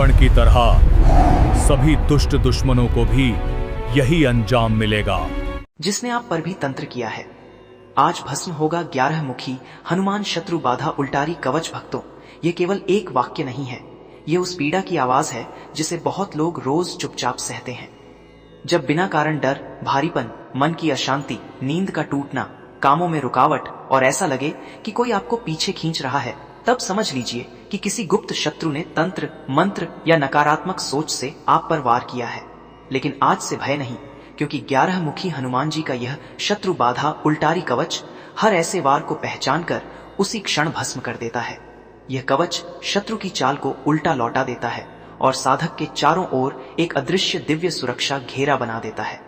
रावण की तरह सभी दुष्ट दुश्मनों को भी यही अंजाम मिलेगा। जिसने आप पर भी तंत्र किया है, आज भस्म होगा 11 मुखी हनुमान शत्रु बाधा उल्टारी कवच। भक्तों, ये केवल एक वाक्य नहीं है, ये उस पीड़ा की आवाज है जिसे बहुत लोग रोज चुपचाप सहते हैं। जब बिना कारण डर, भारीपन, मन की अशांति, नींद का टूटना, कामों में रुकावट और ऐसा लगे कि कोई आपको पीछे खींच रहा है, तब समझ लीजिए कि किसी गुप्त शत्रु ने तंत्र, मंत्र या नकारात्मक सोच से आप पर वार किया है। लेकिन आज से भय नहीं, क्योंकि 11 मुखी हनुमान जी का यह शत्रु बाधा उल्टारी कवच हर ऐसे वार को पहचान कर उसी क्षण भस्म कर देता है। यह कवच शत्रु की चाल को उल्टा लौटा देता है और साधक के चारों ओर एक अदृश्य दिव्य सुरक्षा घेरा बना देता है।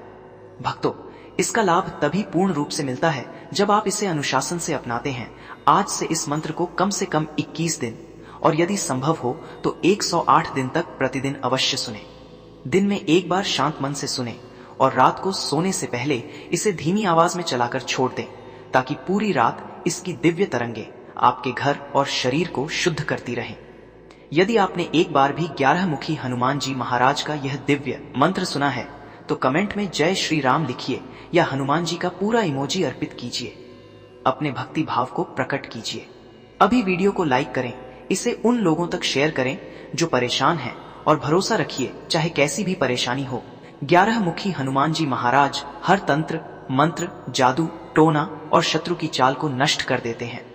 भक्तों, इसका लाभ तभी पूर्ण रूप से मिलता है जब आप इसे अनुशासन से अपनाते हैं। आज से इस मंत्र को कम से कम 21 दिन और यदि संभव हो तो 108 दिन तक प्रतिदिन अवश्य सुने। दिन में एक बार शांत मन से सुने और रात को सोने से पहले इसे धीमी आवाज में चलाकर छोड़ दें, ताकि पूरी रात इसकी दिव्य तरंगे आपके घर और शरीर को शुद्ध करती रहें। यदि आपने एक बार भी 11 मुखी हनुमान जी महाराज का यह दिव्य मंत्र सुना है तो कमेंट में जय श्री राम लिखिए या हनुमान जी का पूरा इमोजी अर्पित कीजिए। अपने भक्ति भाव को प्रकट कीजिए। अभी वीडियो को लाइक करें, इसे उन लोगों तक शेयर करें जो परेशान हैं, और भरोसा रखिए चाहे कैसी भी परेशानी हो, 11 मुखी हनुमान जी महाराज हर तंत्र, मंत्र, जादू, टोना और शत्रु की चाल को नष्ट कर देते हैं।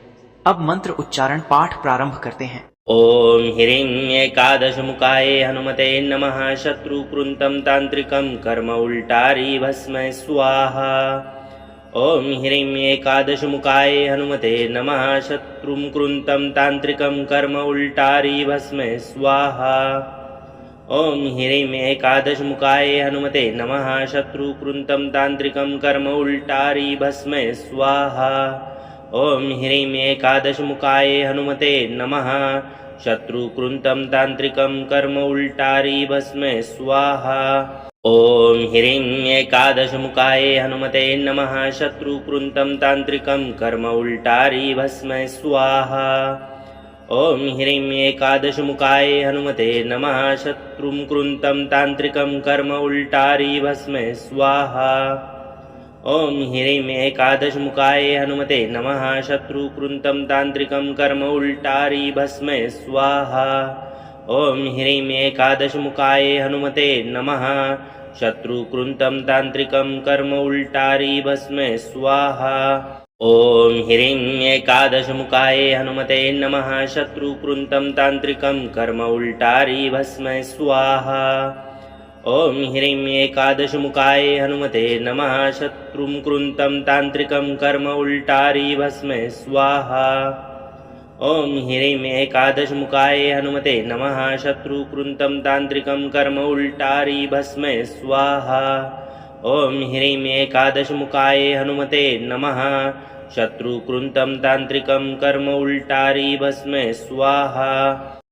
अब मंत्र उच्चारण पाठ प्रारंभ करते हैं। ओम ह्रीं एकादशमुखाय हनुमते नमः। शत्रुकृन्तं तांत्रिकं कर्म उल्टारी भस्म स्वाहा। ओम ह्रीं एकादशमुखाय हनुमते नमः। शत्रुकृन्तं तांत्रिकं कर्म उल्टारी भस्म स्वाहा। ओम ह्रीं एकादशमुखाय हनुमते नमः। शत्रुकृन्तं तांत्रिकं कर्म उल्टारी भस्म स्वाहा। ओम ह्रीं एकादशमुखाय हनुमते नमः। शत्रुकृन्तं तांत्रिकं कर्म उल्टारी भस्म स्वाहा। ओम ह्रीं एकादशमुखाय हनुमते नमः। शत्रुकृन्तं तांत्रिकं कर्म उल्टारी भस्म स्वाहा। ओम ह्रीं एकादशमुखाय हनुमते नमः। शत्रुकृन्तं तांत्रिकं कर्म उल्टारी भस्म स्वाहा। ओम ह्रीं एकादशमुखाय हनुमते नमः। शत्रुकृन्तं तांत्रिकं कर्म उल्टारी भस्म स्वाहा। ओम ह्रीं एकादशमुखाय हनुमते नमः। शत्रुकृन्तं तांत्रिकं कर्म उल्टारी भस्म स्वाहा। ओम ह्रीं एकादशमुखाय हनुमते नमः। शत्रुकृन्तं तांत्रिकं कर्म उल्टारी भस्म स्वाहा। ओम ह्रीं एकादशमुखाय हनुमते नमः। शत्रुकृन्तं तांत्रिकं कर्म उल्टारी भस्म स्वाहा। ओम ह्रीं एकादशमुखाय हनुमते नमः। शत्रुकृन्तं तांत्रिकं कर्म उल्टारी भस्म स्वाहा। ओम ह्रीं एकादशमुखाय हनुमते नमः। शत्रुकृन्तं तांत्रिकं कर्म उल्टारी भस्म स्वाहा।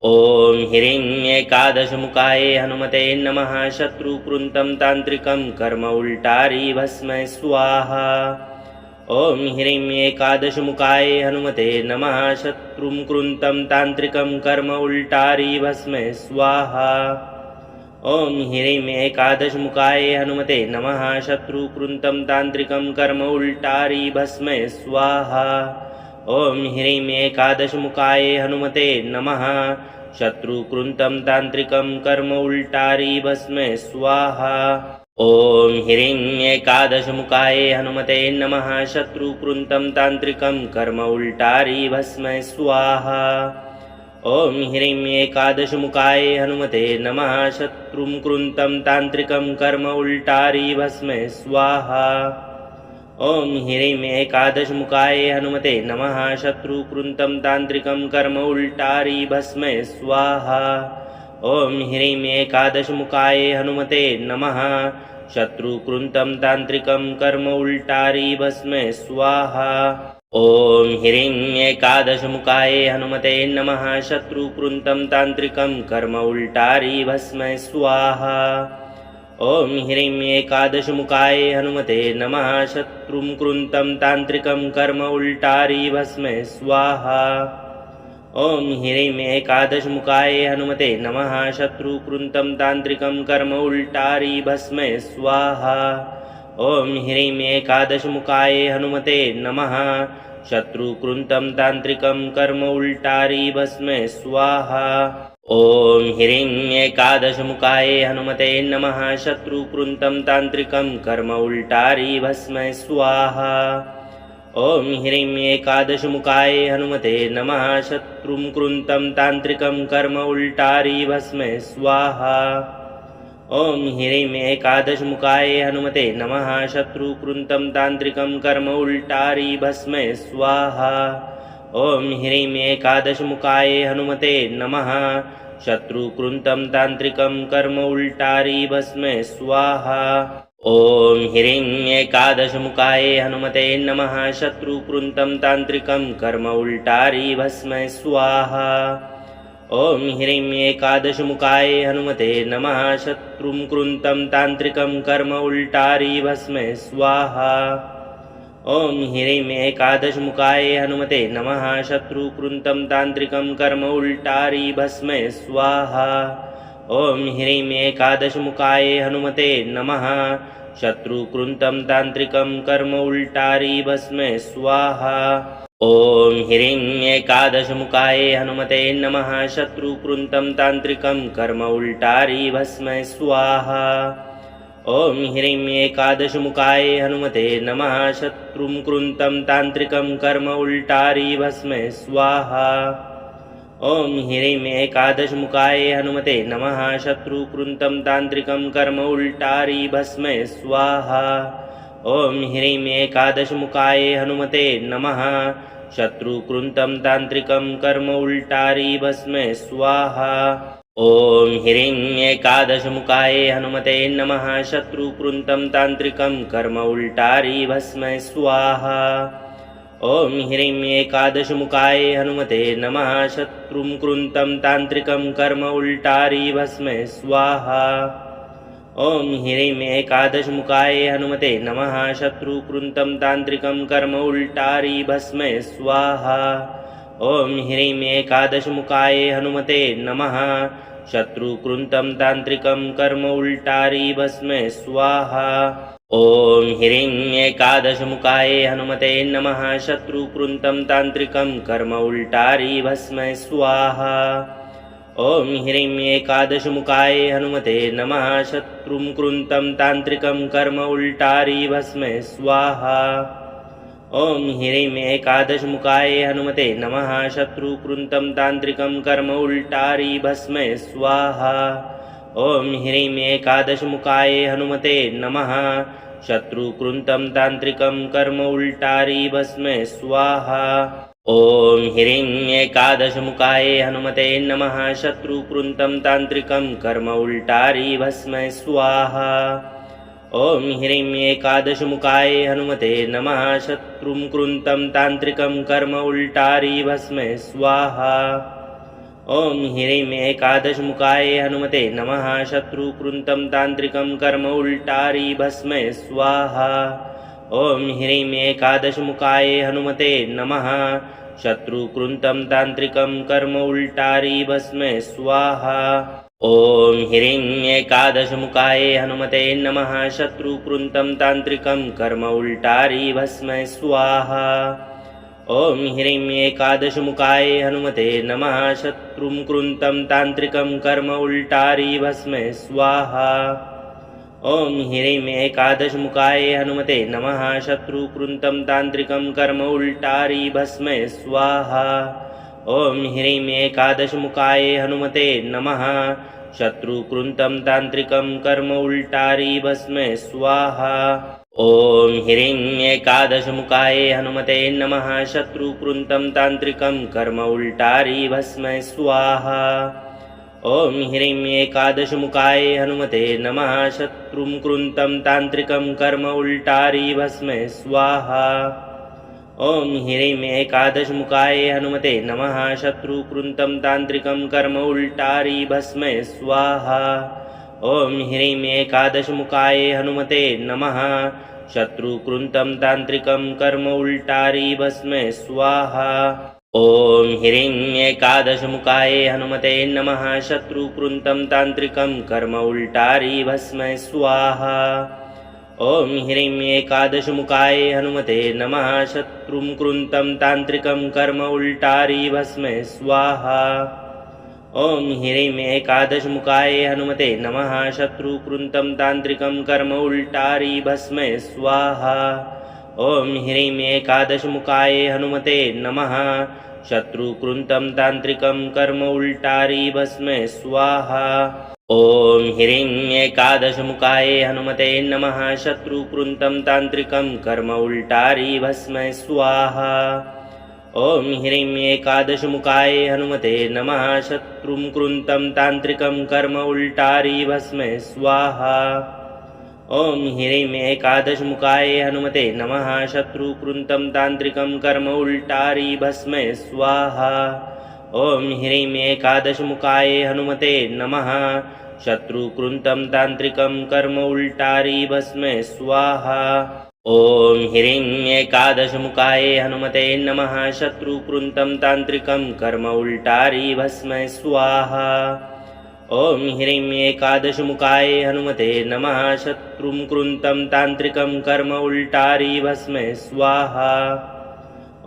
ओम ह्रीं एकादशमुखाय हनुमते नमः। शत्रुकृन्तं तांत्रिकं कर्म उल्टारी भस्म स्वाहा। ओम ह्रीं एकादशमुखाय हनुमते नमः। शत्रुकृन्तं तांत्रिकं कर्म उल्टारी भस्म स्वाहा। ओम ह्रीं एकादशमुखाय हनुमते नमः। शत्रुकृन्तं तांत्रिकं कर्म उल्टारी भस्म स्वाहा। ओम ह्रीं एकादशमुखाय हनुमते नमः। शत्रुकृन्तं तांत्रिकं कर्म उल्टारी भस्म स्वाहा। ओम ह्रीं एकादशमुखाय हनुमते नमः। शत्रुकृन्तं तांत्रिकं कर्म उल्टारी भस्म स्वाहा। ओम ह्रीं एकादशमुखाय हनुमते नमः। शत्रुकृन्तं तांत्रिकं कर्म उल्टारी भस्म स्वाहा। ओम ह्रीं एकादशमुखाय हनुमते नमः। शत्रुकृन्तं तांत्रिकं कर्म उल्टारी भस्म स्वाहा। ओम ह्रीं एकादशमुखाय हनुमते नमः। शत्रुकृन्तं तांत्रिकं कर्म उल्टारी भस्म स्वाहा। ओम ह्रीं एकादशमुखाय हनुमते नमः। शत्रुकृन्तं तांत्रिकं कर्म उल्टारी भस्म स्वाहा। ओम ह्रीं एकादशमुखाय हनुमते नमः। शत्रुकृन्तं तांत्रिकं कर्म उल्टारी भस्म स्वाहा। ॐ ह्रीं एकादशमुखाय हनुमते नमः शत्रुकृन्तं तान्त्रिकं कर्म उल्टारी भस्मे स्वाहा ॐ ह्रीं एकादशमुखाय हनुमते नमः शत्रुकृन्तं तान्त्रिकं कर्म उल्टारी भस्मे स्वाहा ॐ ह्रीं एकादशमुखाय हनुमते नमः शत्रुकृन्तं तान्त्रिकं कर्म उल्टारी भस्मे स्वाहा ॐ ह्रीं एकादशमुखाय हनुमते नमः शत्रुकृन्तं तान्त्रिकं कर्म उल्टारी भस्मे स्वाहा ॐ ह्रीं एकादशमुखाय हनुमते नमः शत्रुकृन्तं तान्त्रिकं कर्म उल्टारी भस्मे स्वाहा ॐ ह्रीं एकादशमुखाय हनुमते नमः शत्रुकृन्तं तान्त्रिकं कर्म उल्टारी भस्मे स्वाहा ॐ ह्रीं एकादशमुखाय हनुमते नमः शत्रुकृन्तं तान्त्रिकं कर्म उल्टारी भस्मे स्वाहा ॐ ह्रीं एकादशमुखाय हनुमते नमः शत्रुकृन्तं तान्त्रिकं कर्म उल्टारी भस्मे स्वाहा ॐ ह्रीं एकादशमुखाय हनुमते नमः शत्रुकृन्तं तान्त्रिकं कर्म उल्टारी भस्मे स्वाहा ॐ ह्रीं एकादशमुखाय हनुमते नमः शत्रुकृन्तं तान्त्रिकं कर्म उल्टारी भस्मे स्वाहा ॐ ह्रीं एकादशमुखाय हनुमते नमः शत्रुकृन्तं तान्त्रिकं कर्म उल्टारी भस्मे स्वाहा ॐ ह्रीं एकादशमुखाय हनुमते नमः शत्रुकृन्तं तान्त्रिकं कर्म उल्टारी भस्मे स्वाहा ॐ ह्रीं एकादशमुखाय हनुमते नमः शत्रुकृन्तं तान्त्रिकं कर्म उल्टारी भस्मे स्वाहा ॐ ह्रीं एकादशमुखाय हनुमते नमः शत्रुकृन्तं तान्त्रिकं कर्म उल्टारी भस्मे स्वाहा ॐ ह्रीं एकादशमुखाय हनुमते नमः शत्रुकृन्तं तान्त्रिकं कर्म उल्टारी भस्मे स्वाहा ॐ ह्रीं एकादशमुखाय हनुमते नमः शत्रुकृन्तं तान्त्रिकं कर्म उल्टारी भस्मे स्वाहा ॐ ह्रीं एकादशमुखाय हनुमते नमः शत्रुकृन्तं तान्त्रिकं कर्म उल्टारी भस्मे स्वाहा ॐ ह्रीं एकादशमुखाय हनुमते नमः शत्रुकृन्तं तान्त्रिकं कर्म उल्टारी भस्मे स्वाहा ॐ ह्रीं एकादशमुखाय हनुमते नमः शत्रुकृन्तं तान्त्रिकं कर्म उल्टारी भस्मे स्वाहा ॐ ह्रीं एकादशमुखाय हनुमते नमः शत्रुकृन्तं तान्त्रिकं कर्म उल्टारी भस्मे स्वाहा ॐ ह्रीं एकादशमुखाय हनुमते नमः शत्रुकृन्तं तान्त्रिकं कर्म उल्टारी भस्मे स्वाहा ॐ ह्रीं एकादशमुखाय हनुमते नमः शत्रुकृन्तं तान्त्रिकं कर्म उल्टारी भस्मे स्वाहा ॐ ह्रीं एकादशमुखाय हनुमते नमः शत्रुकृन्तं तान्त्रिकं कर्म उल्टारी भस्मे स्वाहा ॐ ह्रीं एकादशमुखाय हनुमते नमः शत्रुकृन्तं तान्त्रिकं कर्म उल्टारी भस्मे स्वाहा ॐ ह्रीं एकादशमुखाय हनुमते नमः शत्रुकृन्तं तान्त्रिकं कर्म उल्टारी भस्मे स्वाहा ॐ ह्रीं एकादशमुखाय हनुमते नमः शत्रुकृन्तं तान्त्रिकं कर्म उल्टारी भस्मे स्वाहा ॐ ह्रीं एकादशमुखाय हनुमते नमः शत्रुकृन्तं तान्त्रिकं कर्म उल्टारी भस्मे स्वाहा ॐ ह्रीं एकादशमुखाय हनुमते नमः शत्रुकृन्तं तान्त्रिकं कर्म उल्टारी भस्मे स्वाहा ॐ ह्रीं एकादशमुखाय हनुमते नमः शत्रुकृन्तं तान्त्रिकं कर्म उल्टारी भस्मे स्वाहा ॐ ह्रीं एकादशमुखाय हनुमते नमः शत्रुकृन्तं तान्त्रिकं कर्म उल्टारी भस्मे स्वाहा ॐ ह्रीं एकादशमुखाय हनुमते नमः शत्रुकृन्तं तान्त्रिकं कर्म उल्टारी भस्मे स्वाहा ॐ ह्रीं एकादशमुखाय हनुमते नमः शत्रुकृन्तं तान्त्रिकं कर्म उल्टारी भस्मे स्वाहा ॐ ह्रीं एकादशमुखाय हनुमते नमः शत्रुकृन्तं तान्त्रिकं कर्म उल्टारी भस्मे स्वाहा ॐ ह्रीं एकादशमुखाय हनुमते नमः शत्रुकृन्तं तान्त्रिकं कर्म उल्टारी भस्मे स्वाहा ॐ ह्रीं एकादशमुखाय हनुमते नमः शत्रुकृन्तं तान्त्रिकं कर्म उल्टारी भस्म स्वाहा। ॐ ह्रीं एकादशमुखाय हनुमते नमः शत्रुं कृन्तं तान्त्रिकं कर्म उल्टारी भस्म स्वाहा। ॐ ह्रीं एकादशमुखाय हनुमते नमः शत्रुकृन्तं तान्त्रिकं कर्म उल्टारी भस्म स्वाहा। ॐ ह्रीं एकादशमुखाय हनुमते नमः शत्रुकृन्तं तान्त्रिकं कर्म उल्टारी भस्म स्वाहा। ॐ ह्रीं एकादशमुखाय हनुमते नमः शत्रुकृन्तं तान्त्रिकं कर्म उल्टारी भस्म स्वाहा। ॐ ह्रीं एकादशमुखाय हनुमते नमः शत्रुं कृन्तं तान्त्रिकं कर्म उल्टारी भस्म स्वाहा। ॐ ह्रीं एकादशमुखाय हनुमते नमः शत्रुकृन्तं तान्त्रिकं कर्म उल्टारी भस्म स्वाहा। ॐ ह्रीं एकादशमुखाय हनुमते नमः शत्रुकृन्तं तान्त्रिकं कर्म उल्टारी भस्म स्वाहा। ॐ ह्रीं एकादशमुखाय हनुमते नमः शत्रुकृन्तं तान्त्रिकं कर्म उल्टारी भस्म स्वाहा। ॐ ह्रीं एकादशमुखाय हनुमते नमः शत्रुं कृन्तं तान्त्रिकं कर्म उल्टारी भस्म स्वाहा।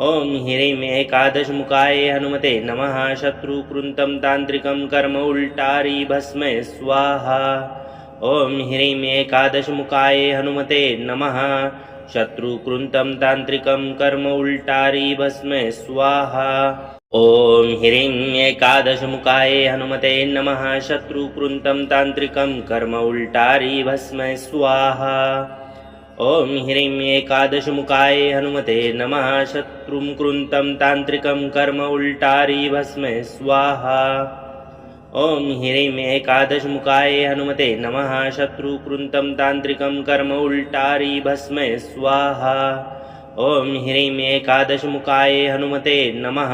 ॐ ह्रीं एकादशमुखाय हनुमते नमः शत्रुकृन्तं तान्त्रिकं कर्म उल्टारी भस्म स्वाहा। ॐ ह्रीं एकादशमुखाय हनुमते नमः शत्रुकृन्तं तान्त्रिकं कर्म उल्टारी भस्म स्वाहा। ॐ ह्रीं एकादशमुखाय हनुमते नमः शत्रुकृन्तं तान्त्रिकं कर्म उल्टारी भस्म स्वाहा। ॐ ह्रीं एकादशमुखाय हनुमते नमः शत्रुं कृन्तं तान्त्रिकं कर्म उल्टारी भस्म स्वाहा। ॐ ह्रीं एकादशमुखाय हनुमते नमः शत्रुकृन्तं तान्त्रिकं कर्म उल्टारी भस्म स्वाहा। ॐ ह्रीं एकादशमुखाय हनुमते नमः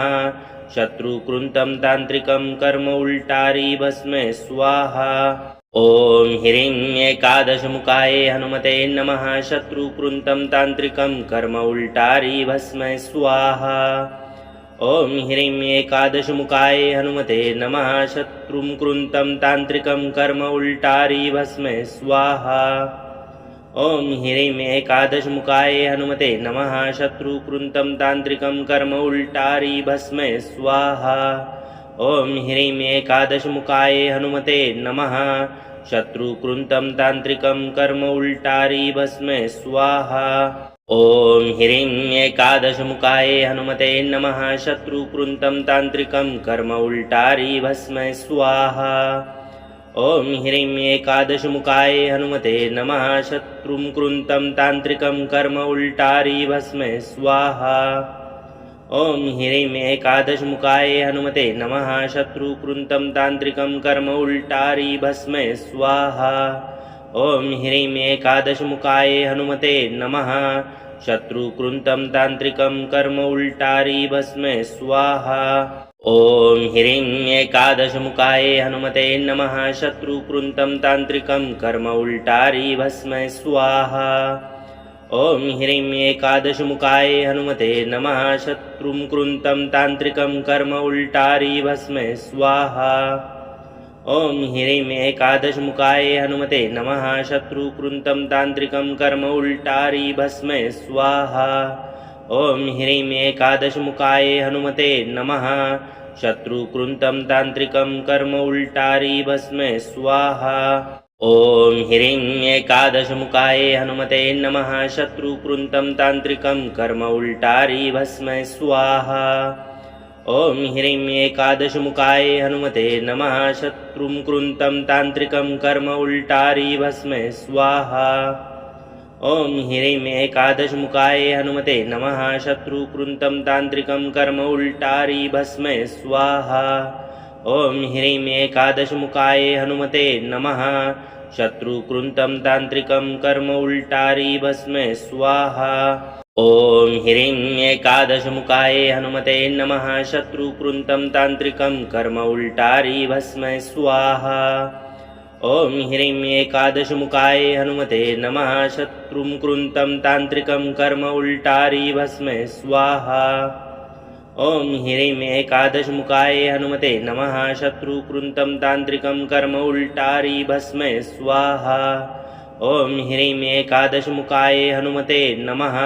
शत्रुकृन्तं तान्त्रिकं कर्म उल्टारी भस्म स्वाहा। ॐ ह्रीं एकादशमुखाय हनुमते नमः शत्रुकृन्तं तान्त्रिकं कर्म उल्टारी भस्म स्वाहा। ॐ ह्रीं एकादशमुखाय हनुमते नमः शत्रुं कृन्तं तान्त्रिकं कर्म उल्टारी भस्म स्वाहा। ॐ ह्रीं एकादशमुखाय हनुमते नमः शत्रुकृन्तं तान्त्रिकं कर्म उल्टारी भस्म स्वाहा। ॐ ह्रीं एकादशमुखाय हनुमते नमः शत्रुकृन्तं तान्त्रिकं कर्म उल्टारी भस्म स्वाहा। ॐ ह्रीं एकादशमुखाय हनुमते नमः शत्रुकृन्तं तान्त्रिकं कर्म उल्टारी भस्म स्वाहा। ॐ ह्रीं एकादशमुखाय हनुमते नमः शत्रुं कृन्तं तान्त्रिकं कर्म उल्टारी भस्म स्वाहा। ॐ ह्रीं एकादशमुखाय हनुमते नमः शत्रुकृन्तं तान्त्रिकं कर्म उल्टारी भस्म स्वाहा। ॐ ह्रीं एकादशमुखाय हनुमते नमः शत्रुकृन्तं तान्त्रिकं कर्म उल्टारी भस्म स्वाहा। ॐ ह्रीं एकादशमुखाय हनुमते नमः शत्रुकृन्तं तान्त्रिकं कर्म उल्टारी भस्म स्वाहा। ॐ ह्रीं एकादशमुखाय हनुमते नमः शत्रुं कृन्तं तान्त्रिकं कर्म उल्टारी भस्म स्वाहा। ॐ ह्रीं एकादशमुखाय हनुमते नमः शत्रुकृन्तं तान्त्रिकं कर्म उल्टारी भस्म स्वाहा। ॐ ह्रीं एकादशमुखाय हनुमते नमः शत्रुकृन्तं तान्त्रिकं कर्म उल्टारी भस्म स्वाहा। ॐ ह्रीं एकादशमुखाय हनुमते नमः शत्रुकृन्तं तान्त्रिकं कर्म उल्टारी भस्म स्वाहा। ॐ ह्रीं एकादशमुखाय हनुमते नमः शत्रुं कृन्तं तान्त्रिकं कर्म उल्टारी भस्म स्वाहा। ॐ ह्रीं एकादशमुखाय हनुमते नमः शत्रुकृन्तं तान्त्रिकं कर्म उल्टारी भस्म स्वाहा। ॐ ह्रीं एकादशमुखाय हनुमते नमः शत्रुकृन्तं तान्त्रिकं कर्म उल्टारी भस्म स्वाहा। ॐ ह्रीं एकादशमुखाय हनुमते नमः शत्रुकृन्तं तान्त्रिकं कर्म उल्टारी भस्म स्वाहा। ॐ ह्रीं एकादशमुखाय हनुमते नमः शत्रुं कृन्तं तान्त्रिकं कर्म उल्टारी भस्म स्वाहा। ॐ ह्रीं एकादशमुखाय हनुमते नमः शत्रुकृन्तं तान्त्रिकं कर्म उल्टारी भस्म स्वाहा ॐ ह्रीं एकादशमुखाय हनुमते नमः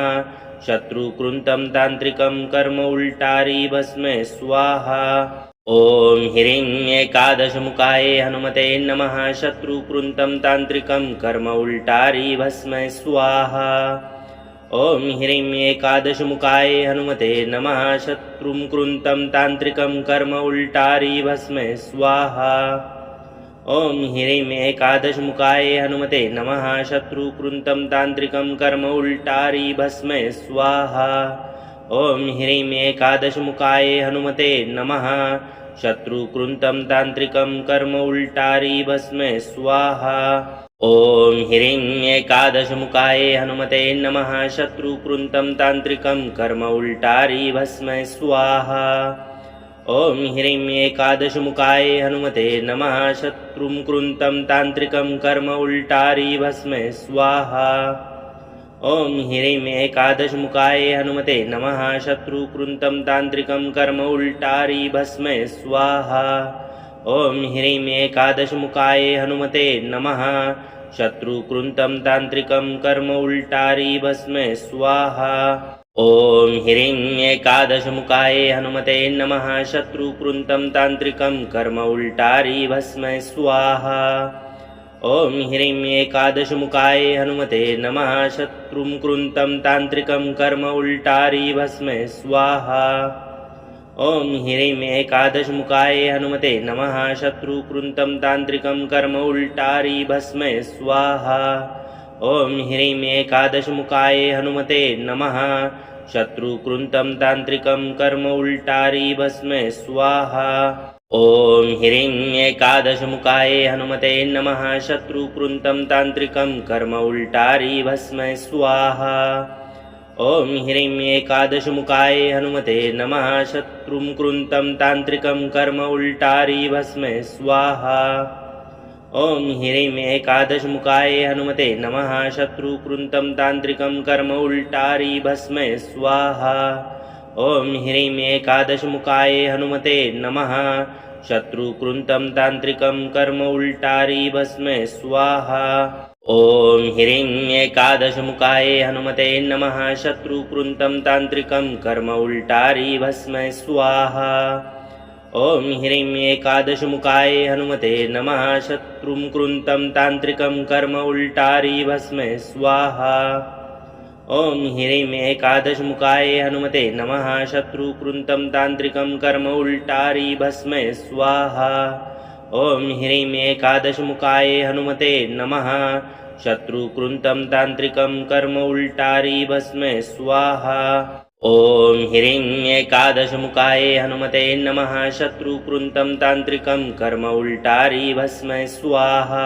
शत्रुकृन्तं तान्त्रिकं कर्म उल्टारी भस्म स्वाहा ॐ ह्रीं एकादशमुखाय हनुमते नमः शत्रुकृन्तं तान्त्रिकं कर्म उल्टारी भस्म स्वाहा ॐ ह्रीं एकादशमुखाय हनुमते नमः शत्रुकृन्तं तान्त्रिकं कर्म उल्टारी भस्म स्वाहा ॐ ह्रीं एकादशमुखाय हनुमते नमः शत्रुकृन्तं तान्त्रिकं कर्म उल्टारी भस्म स्वाहा ॐ ह्रीं एकादशमुखाय हनुमते नमः शत्रुकृन्तं तान्त्रिकं कर्म उल्टारी भस्म स्वाहा ॐ ह्रीं एकादशमुखाय हनुमते नमः शत्रुकृन्तं तान्त्रिकं कर्म उल्टारी भस्म स्वाहा ॐ ह्रीं एकादशमुखाय हनुमते नमः शत्रुकृन्तं तान्त्रिकं कर्म उल्टारी भस्म स्वाहा ॐ ह्रीं एकादशमुखाय हनुमते नमः शत्रुकृन्तं तान्त्रिकं कर्म उल्टारी भस्म स्वाहा ॐ ह्रीं एकादशमुखाय हनुमते नमः शत्रुकृन्तं तान्त्रिकं कर्म उल्टारी भस्म स्वाहा ॐ ह्रीं एकादशमुखाय हनुमते नमः शत्रुकृन्तं तान्त्रिकं कर्म उल्टारी भस्म स्वाहा ॐ ह्रीं एकादशमुखाय हनुमते नमः शत्रुकृन्तं तान्त्रिकं कर्म उल्टारी भस्म स्वाहा ॐ ह्रीं एकादशमुखाय हनुमते नमः शत्रुकृन्तं तान्त्रिकं कर्म उल्टारी भस्म स्वाहा ॐ ह्रीं एकादशमुखाय हनुमते नमः शत्रुकृन्तं तान्त्रिकं कर्म उल्टारी भस्म स्वाहा ॐ ह्रीं एकादशमुखाय हनुमते नमः शत्रुकृन्तं तान्त्रिकं कर्म उल्टारी भस्म स्वाहा ॐ ह्रीं एकादशमुखाय हनुमते नमः शत्रुकृन्तं तान्त्रिकं कर्म उल्टारी भस्म स्वाहा ॐ ह्रीं एकादशमुखाय हनुमते नमः शत्रुकृन्तं तान्त्रिकं कर्म उल्टारी भस्म स्वाहा ॐ ह्रीं एकादशमुखाय हनुमते नमः शत्रुकृन्तं तान्त्रिकं कर्म उल्टारी भस्म स्वाहा ॐ ह्रीं एकादशमुखाय हनुमते नमः शत्रुकृन्तं तान्त्रिकं कर्म उल्टारी भस्म स्वाहा ॐ ह्रीं एकादशमुखाय हनुमते नमः शत्रुकृन्तं तान्त्रिकं कर्म उल्टारी भस्म स्वाहा ॐ ह्रीं एकादशमुखाय हनुमते नमः शत्रुकृन्तं तान्त्रिकं कर्म उल्टारी भस्म स्वाहा ॐ ह्रीं एकादशमुखाय हनुमते नमः शत्रुकृन्तं तान्त्रिकं कर्म उल्टारी भस्म स्वाहा ॐ ह्रीं एकादशमुखाय हनुमते नमः शत्रुकृन्तं तान्त्रिकं कर्म उल्टारी भस्म स्वाहा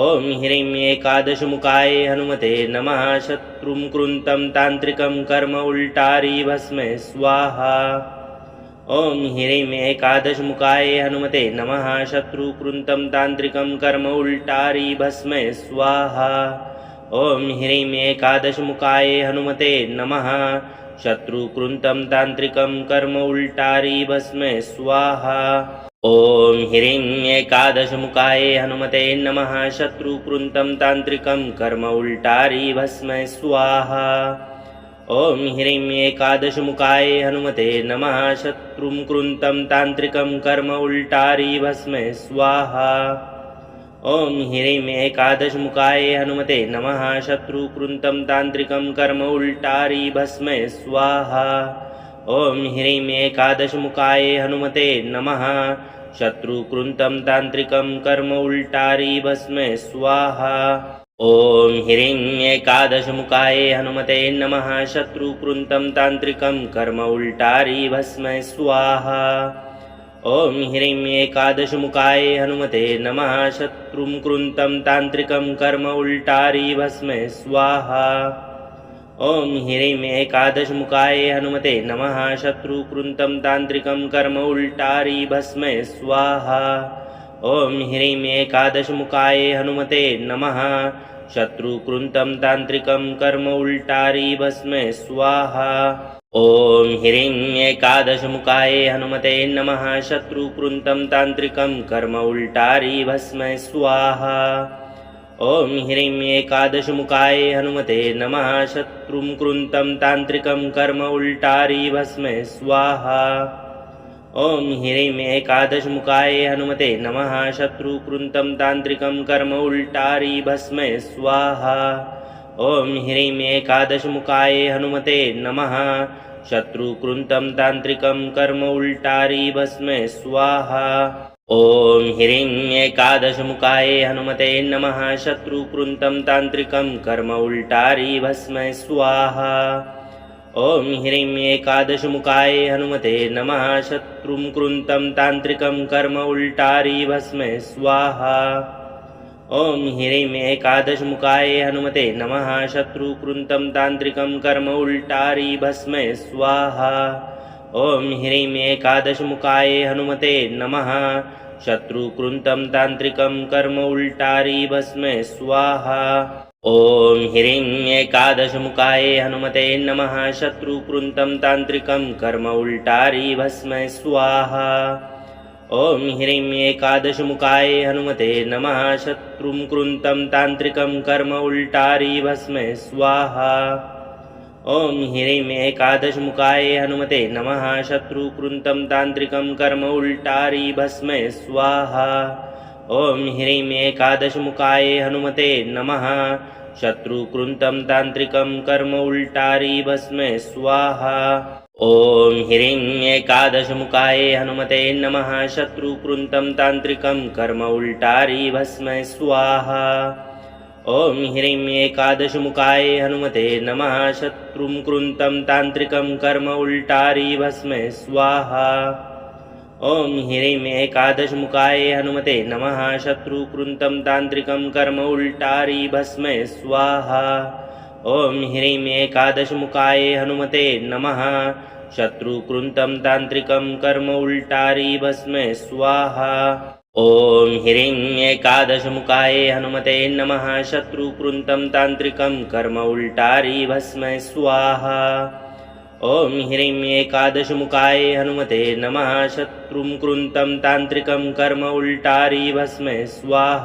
ॐ ह्रीं एकादशमुखाय हनुमते नमः शत्रुकृन्तं तान्त्रिकं कर्म उल्टारी भस्म स्वाहा ॐ ह्रीं एकादशमुखाय हनुमते नमः शत्रुकृन्तं तान्त्रिकं कर्म उल्टारी भस्म स्वाहा ॐ ह्रीं एकादशमुखाय हनुमते नमः शत्रुकृन्तं तान्त्रिकं कर्म उल्टारी भस्म स्वाहा ॐ ह्रीं एकादशमुखाय हनुमते नमः शत्रुकृन्तं तान्त्रिकं कर्म उल्टारी भस्म स्वाहा ॐ ह्रीं एकादशमुखाय हनुमते नमः शत्रुकृन्तं तान्त्रिकं कर्म उल्टारी भस्म स्वाहा ॐ ह्रीं एकादशमुखाय हनुमते नमः शत्रुकृन्तं तान्त्रिकं कर्म उल्टारी भस्म स्वाहा ॐ ह्रीं एकादशमुखाय हनुमते नमः शत्रुकृन्तं तान्त्रिकं कर्म उल्टारी भस्म स्वाहा ॐ ह्रीं एकादशमुखाय हनुमते नमः शत्रुकृन्तं तान्त्रिकं कर्म उल्टारी भस्म स्वाहा ॐ ह्रीं एकादशमुखाय हनुमते नमः शत्रुकृन्तं तान्त्रिकं कर्म उल्टारी भस्म स्वाहा ॐ ह्रीं एकादशमुखाय हनुमते नमः शत्रुकृन्तं तान्त्रिकं कर्म उल्टारी भस्म स्वाहा ॐ ह्रीं एकादशमुखाय हनुमते नमः शत्रुकृन्तं तान्त्रिकं कर्म उल्टारी भस्म स्वाहा ॐ ह्रीं एकादशमुखाय हनुमते नमः शत्रुकृन्तं तान्त्रिकं कर्म उल्टारी भस्म स्वाहा ॐ ह्रीं एकादशमुखाय हनुमते नमः शत्रुं कृन्तं तान्त्रिकं कर्म उल्टारी भस्म स्वाहा ॐ ह्रीं एकादशमुखाय हनुमते नमः शत्रुकृन्तं तान्त्रिकं कर्म उल्टारी भस्म स्वाहा ॐ ह्रीं एकादशमुखाय हनुमते नमः शत्रुकृन्तं तान्त्रिकं कर्म उल्टारी भस्म स्वाहा ॐ ह्रीं एकादशमुखाय हनुमते नमः शत्रुकृन्तं तान्त्रिकं कर्म उल्टारी भस्म स्वाहा ॐ ह्रीं एकादशमुखाय हनुमते नमः शत्रुं कृन्तं तान्त्रिकं कर्म उल्टारी भस्म स्वाहा ॐ ह्रीं एकादशमुखाय हनुमते नमः शत्रुकृन्तं तान्त्रिकं कर्म उल्टारी भस्म स्वाहा ॐ ह्रीं एकादशमुखाय हनुमते नमः शत्रुकृन्तं तान्त्रिकं कर्म उल्टारी भस्म स्वाहा ॐ ह्रीं एकादशमुखाय हनुमते नमः शत्रुकृन्तं तान्त्रिकं कर्म उल्टारी भस्म स्वाहा ॐ ह्रीं एकादशमुखाय हनुमते नमः शत्रुं कृन्तं तान्त्रिकं कर्म उल्टारी भस्म स्वाहा ॐ ह्रीं एकादशमुखाय हनुमते नमः शत्रुकृन्तं तान्त्रिकं कर्म उल्टारी भस्म स्वाहा ॐ ह्रीं एकादशमुखाय हनुमते नमः शत्रुकृन्तं तान्त्रिकं कर्म उल्टारी भस्म स्वाहा ॐ ह्रीं एकादशमुखाय हनुमते नमः शत्रुकृन्तं तान्त्रिकं कर्म उल्टारी भस्म स्वाहा ॐ ह्रीं एकादशमुखाय हनुमते नमः शत्रुं कृन्तं तान्त्रिकं कर्म उल्टारी भस्म स्वाहा ॐ ह्रीं एकादशमुखाय हनुमते नमः शत्रुकृन्तं तान्त्रिकं कर्म उल्टारी भस्म स्वाहा ॐ ह्रीं एकादशमुखाय हनुमते नमः शत्रुकृन्तं तान्त्रिकं कर्म उल्टारी भस्म स्वाहा ॐ ह्रीं एकादशमुखाय हनुमते नमः शत्रुकृन्तं तान्त्रिकं कर्म उल्टारी भस्म स्वाहा ॐ ह्रीं एकादशमुखाय हनुमते नमः शत्रुं कृन्तं तान्त्रिकं कर्म उल्टारी भस्म स्वाहा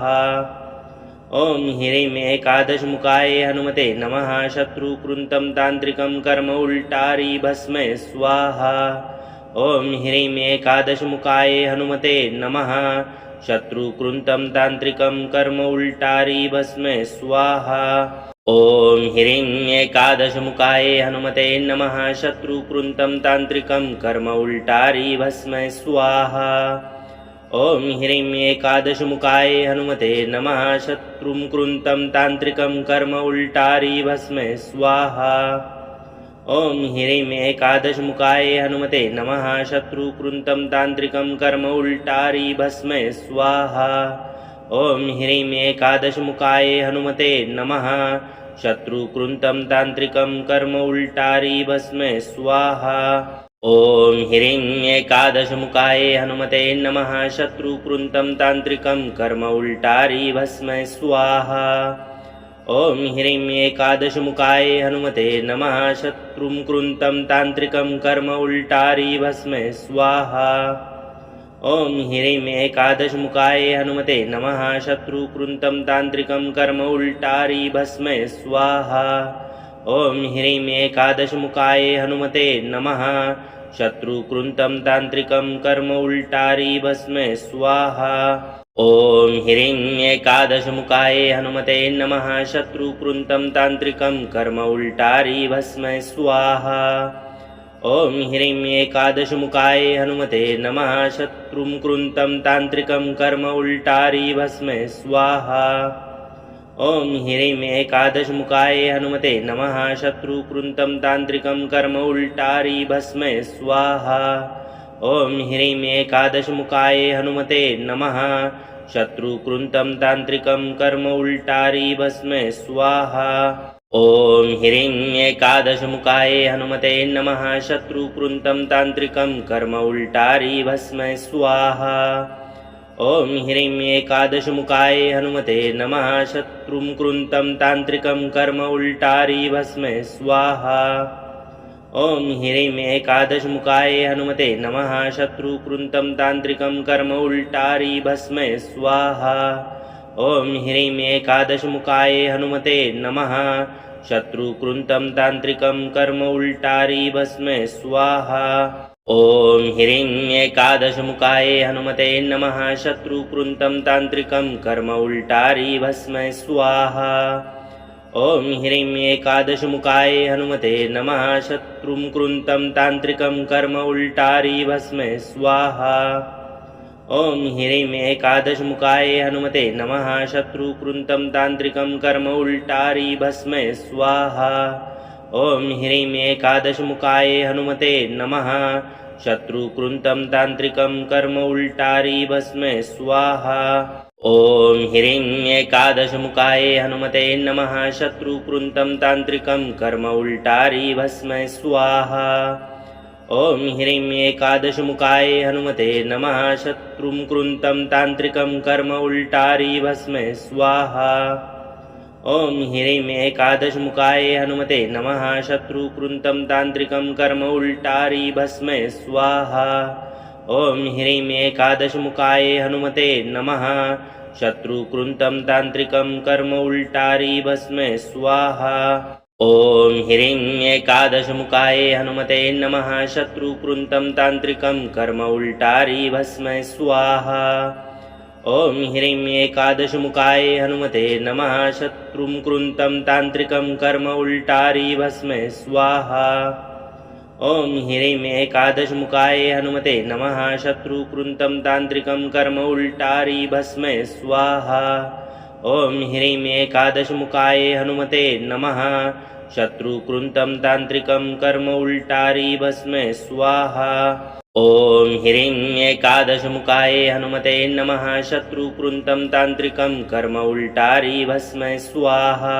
ॐ ह्रीं एकादशमुखाय हनुमते नमः शत्रुकृन्तं तान्त्रिकं कर्म उल्टारी भस्म स्वाहा ॐ ह्रीं एकादशमुखाय हनुमते नमः शत्रुकृन्तं तान्त्रिकं कर्म उल्टारी भस्म स्वाहा ॐ ह्रीं एकादशमुखाय हनुमते नमः शत्रुकृन्तं तान्त्रिकं कर्म उल्टारी भस्म स्वाहा ॐ ह्रीं एकादशमुखाय हनुमते नमः शत्रुं कृन्तं तान्त्रिकं कर्म उल्टारी भस्म स्वाहा ॐ ह्रीं एकादशमुखाय हनुमते नमः शत्रुकृन्तं तान्त्रिकं कर्म उल्टारी भस्म स्वाहा ॐ ह्रीं एकादशमुखाय हनुमते नमः शत्रुकृन्तं तान्त्रिकं कर्म उल्टारी भस्म स्वाहा ॐ ह्रीं एकादशमुखाय हनुमते नमः शत्रुकृन्तं तान्त्रिकं कर्म उल्टारी भस्म स्वाहा ॐ ह्रीं एकादशमुखाय हनुमते नमः शत्रुं कृन्तं तान्त्रिकं कर्म उल्टारी भस्म स्वाहा ॐ ह्रीं एकादशमुखाय हनुमते नमः शत्रुकृन्तं तान्त्रिकं कर्म उल्टारी भस्म स्वाहा ॐ ह्रीं एकादशमुखाय हनुमते नमः शत्रुकृन्तं तान्त्रिकं कर्म उल्टारी भस्म स्वाहा ॐ ह्रीं एकादशमुखाय हनुमते नमः शत्रुकृन्तं तान्त्रिकं कर्म उल्टारी भस्म स्वाहा ॐ ह्रीं एकादशमुखाय हनुमते नमः शत्रुं कृन्तं तान्त्रिकं कर्म उल्टारी भस्म स्वाहा ॐ ह्रीं एकादशमुखाय हनुमते नमः शत्रुकृन्तं तान्त्रिकं कर्म उल्टारी भस्म स्वाहा ॐ ह्रीं एकादशमुखाय हनुमते नमः शत्रुकृन्तं तान्त्रिकं कर्म उल्टारी भस्म स्वाहा ॐ ह्रीं एकादशमुखाय हनुमते नमः शत्रुकृन्तं तान्त्रिकं कर्म उल्टारी भस्म स्वाहा ॐ ह्रीं एकादशमुखाय हनुमते नमः शत्रुं कृन्तं तान्त्रिकं कर्म उल्टारी भस्म स्वाहा ॐ ह्रीं एकादशमुखाय हनुमते नमः शत्रुकृन्तं तान्त्रिकं कर्म उल्टारी भस्मै स्वाहा ॐ ह्रीं एकादशमुखाय हनुमते नमः शत्रुकृन्तं तान्त्रिकं कर्म उल्टारी भस्मै स्वाहा ॐ ह्रीं एकादशमुखाय हनुमते नमः शत्रुकृन्तं तान्त्रिकं कर्म उल्टारी भस्मै स्वाहा ॐ ह्रीं एकादशमुखाय हनुमते नमः शत्रुं कृन्तं तान्त्रिकं कर्म उल्टारी भस्मै स्वाहा ॐ ह्रीं एकादशमुखाय हनुमते नमः शत्रुकृन्तं तान्त्रिकं कर्म उल्टारी भस्मै स्वाहा ॐ ह्रीं एकादशमुखाय हनुमते नमः शत्रुकृन्तं तान्त्रिकं कर्म उल्टारी भस्मै स्वाहा ॐ ह्रीं एकादशमुखाय हनुमते नमः शत्रुकृन्तं तान्त्रिकं कर्म उल्टारी भस्मै स्वाहा ॐ ह्रीं एकादशमुखाय हनुमते नमः शत्रुं कृन्तं तान्त्रिकं कर्म उल्टारी भस्मै स्वाहा ॐ ह्रीं एकादशमुखाय हनुमते नमः शत्रुकृन्तं तान्त्रिकं कर्म उल्टारी भस्मै स्वाहा ॐ ह्रीं एकादशमुखाय हनुमते नमः शत्रुकृन्तं तान्त्रिकं कर्म उल्टारी भस्मै स्वाहा ॐ ह्रीं एकादशमुखाय हनुमते नमः शत्रुकृन्तं तान्त्रिकं कर्म उल्टारी भस्मै स्वाहा ॐ ह्रीं एकादशमुखाय हनुमते नमः शत्रुं कृन्तं तान्त्रिकं कर्म उल्टारी भस्मै स्वाहा ॐ ह्रीं एकादशमुखाय हनुमते नमः शत्रुकृन्तं तान्त्रिकं कर्म उल्टारी भस्मै स्वाहा ॐ ह्रीं एकादशमुखाय हनुमते नमः शत्रुकृन्तं तान्त्रिकं कर्म उल्टारी भस्मै स्वाहा ॐ ह्रीं एकादशमुखाय हनुमते नमः शत्रुकृन्तं तान्त्रिकं कर्म उल्टारी भस्मै स्वाहा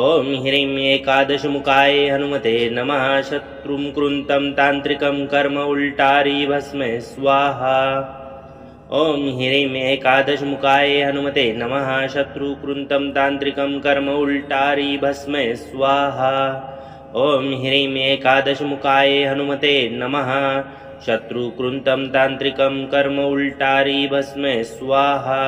ॐ ह्रीं एकादशमुखाय हनुमते नमः शत्रुं कृन्तं तान्त्रिकं कर्म उल्टारी भस्मै स्वाहा ॐ ह्रीं एकादशमुखाय हनुमते नमः शत्रुकृन्तं तान्त्रिकं कर्म उल्टारी भस्मै स्वाहा ॐ ह्रीं एकादशमुखाय हनुमते नमः शत्रुकृन्तं तान्त्रिकं कर्म उल्टारी भस्मै स्वाहा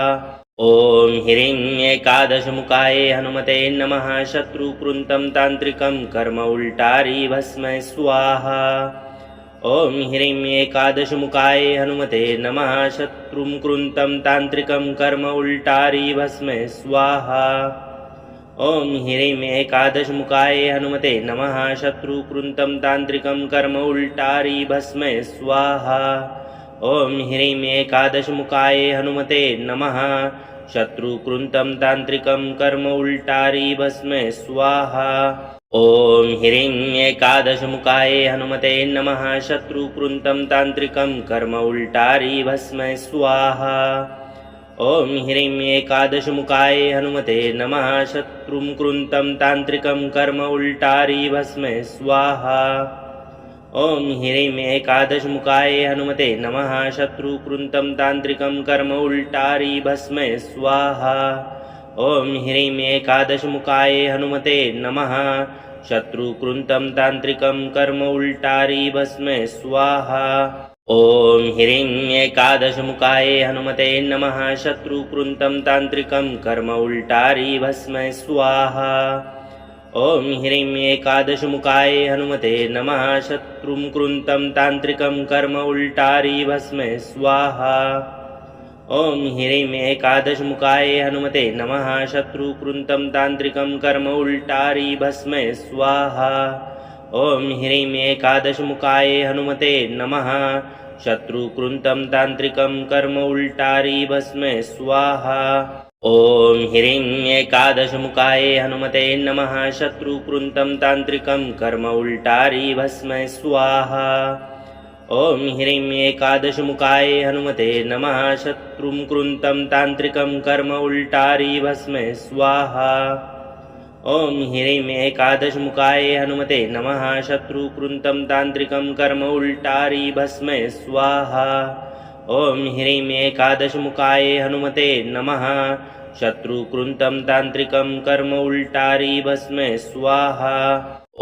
ॐ ह्रीं एकादशमुखाय हनुमते नमः शत्रुकृन्तं तान्त्रिकं कर्म उल्टारी भस्मै स्वाहा ॐ ह्रीं एकादशमुखाय हनुमते नमः शत्रुं कृन्तं तान्त्रिकं कर्म उल्टारी भस्मै स्वाहा ॐ ह्रीं एकादशमुखाय हनुमते नमः शत्रुकृन्तं तान्त्रिकं कर्म उल्टारी भस्मै स्वाहा ॐ ह्रीं एकादशमुखाय हनुमते नमः शत्रुकृन्तं तान्त्रिकं कर्म उल्टारी भस्मै स्वाहा ॐ ह्रीं एकादशमुखाय हनुमते नमः शत्रुकृन्तं तान्त्रिकं कर्म उल्टारी भस्मै स्वाहा ॐ ह्रीं एकादशमुखाय हनुमते नमः शत्रुं कृन्तं तान्त्रिकं कर्म उल्टारी भस्मै स्वाहा ॐ ह्रीं एकादशमुखाय हनुमते नमः शत्रुकृन्तं तान्त्रिकं कर्म उल्टारी भस्मै स्वाहा ॐ ह्रीं एकादशमुखाय हनुमते नमः शत्रुकृन्तं तान्त्रिकं कर्म उल्टारी भस्मै स्वाहा ॐ ह्रीं एकादशमुखाय हनुमते नमः शत्रुकृन्तं तान्त्रिकं कर्म उल्टारी भस्मै स्वाहा ॐ ह्रीं एकादशमुखाय हनुमते नमः शत्रुं कृन्तं तान्त्रिकं कर्म उल्टारी भस्मै स्वाहा ॐ ह्रीं एकादशमुखाय हनुमते नमः शत्रुकृन्तं तान्त्रिकं कर्म उल्टारी भस्मै स्वाहा ॐ ह्रीं एकादशमुखाय हनुमते नमः शत्रुकृन्तं तान्त्रिकं कर्म उल्टारी भस्मै स्वाहा ॐ ह्रीं एकादशमुखाय हनुमते नमः शत्रुकृन्तं तान्त्रिकं कर्म उल्टारी भस्मै स्वाहा ॐ ह्रीं एकादशमुखाय हनुमते नमः शत्रुं कृन्तं तान्त्रिकं कर्म उल्टारी भस्मै स्वाहा ॐ ह्रीं एकादशमुखाय हनुमते नमः शत्रुकृन्तं तान्त्रिकं कर्म उल्टारी भस्मै स्वाहा ॐ ह्रीं एकादशमुखाय हनुमते नमः शत्रुकृन्तं तान्त्रिकं कर्म उल्टारी भस्मै स्वाहा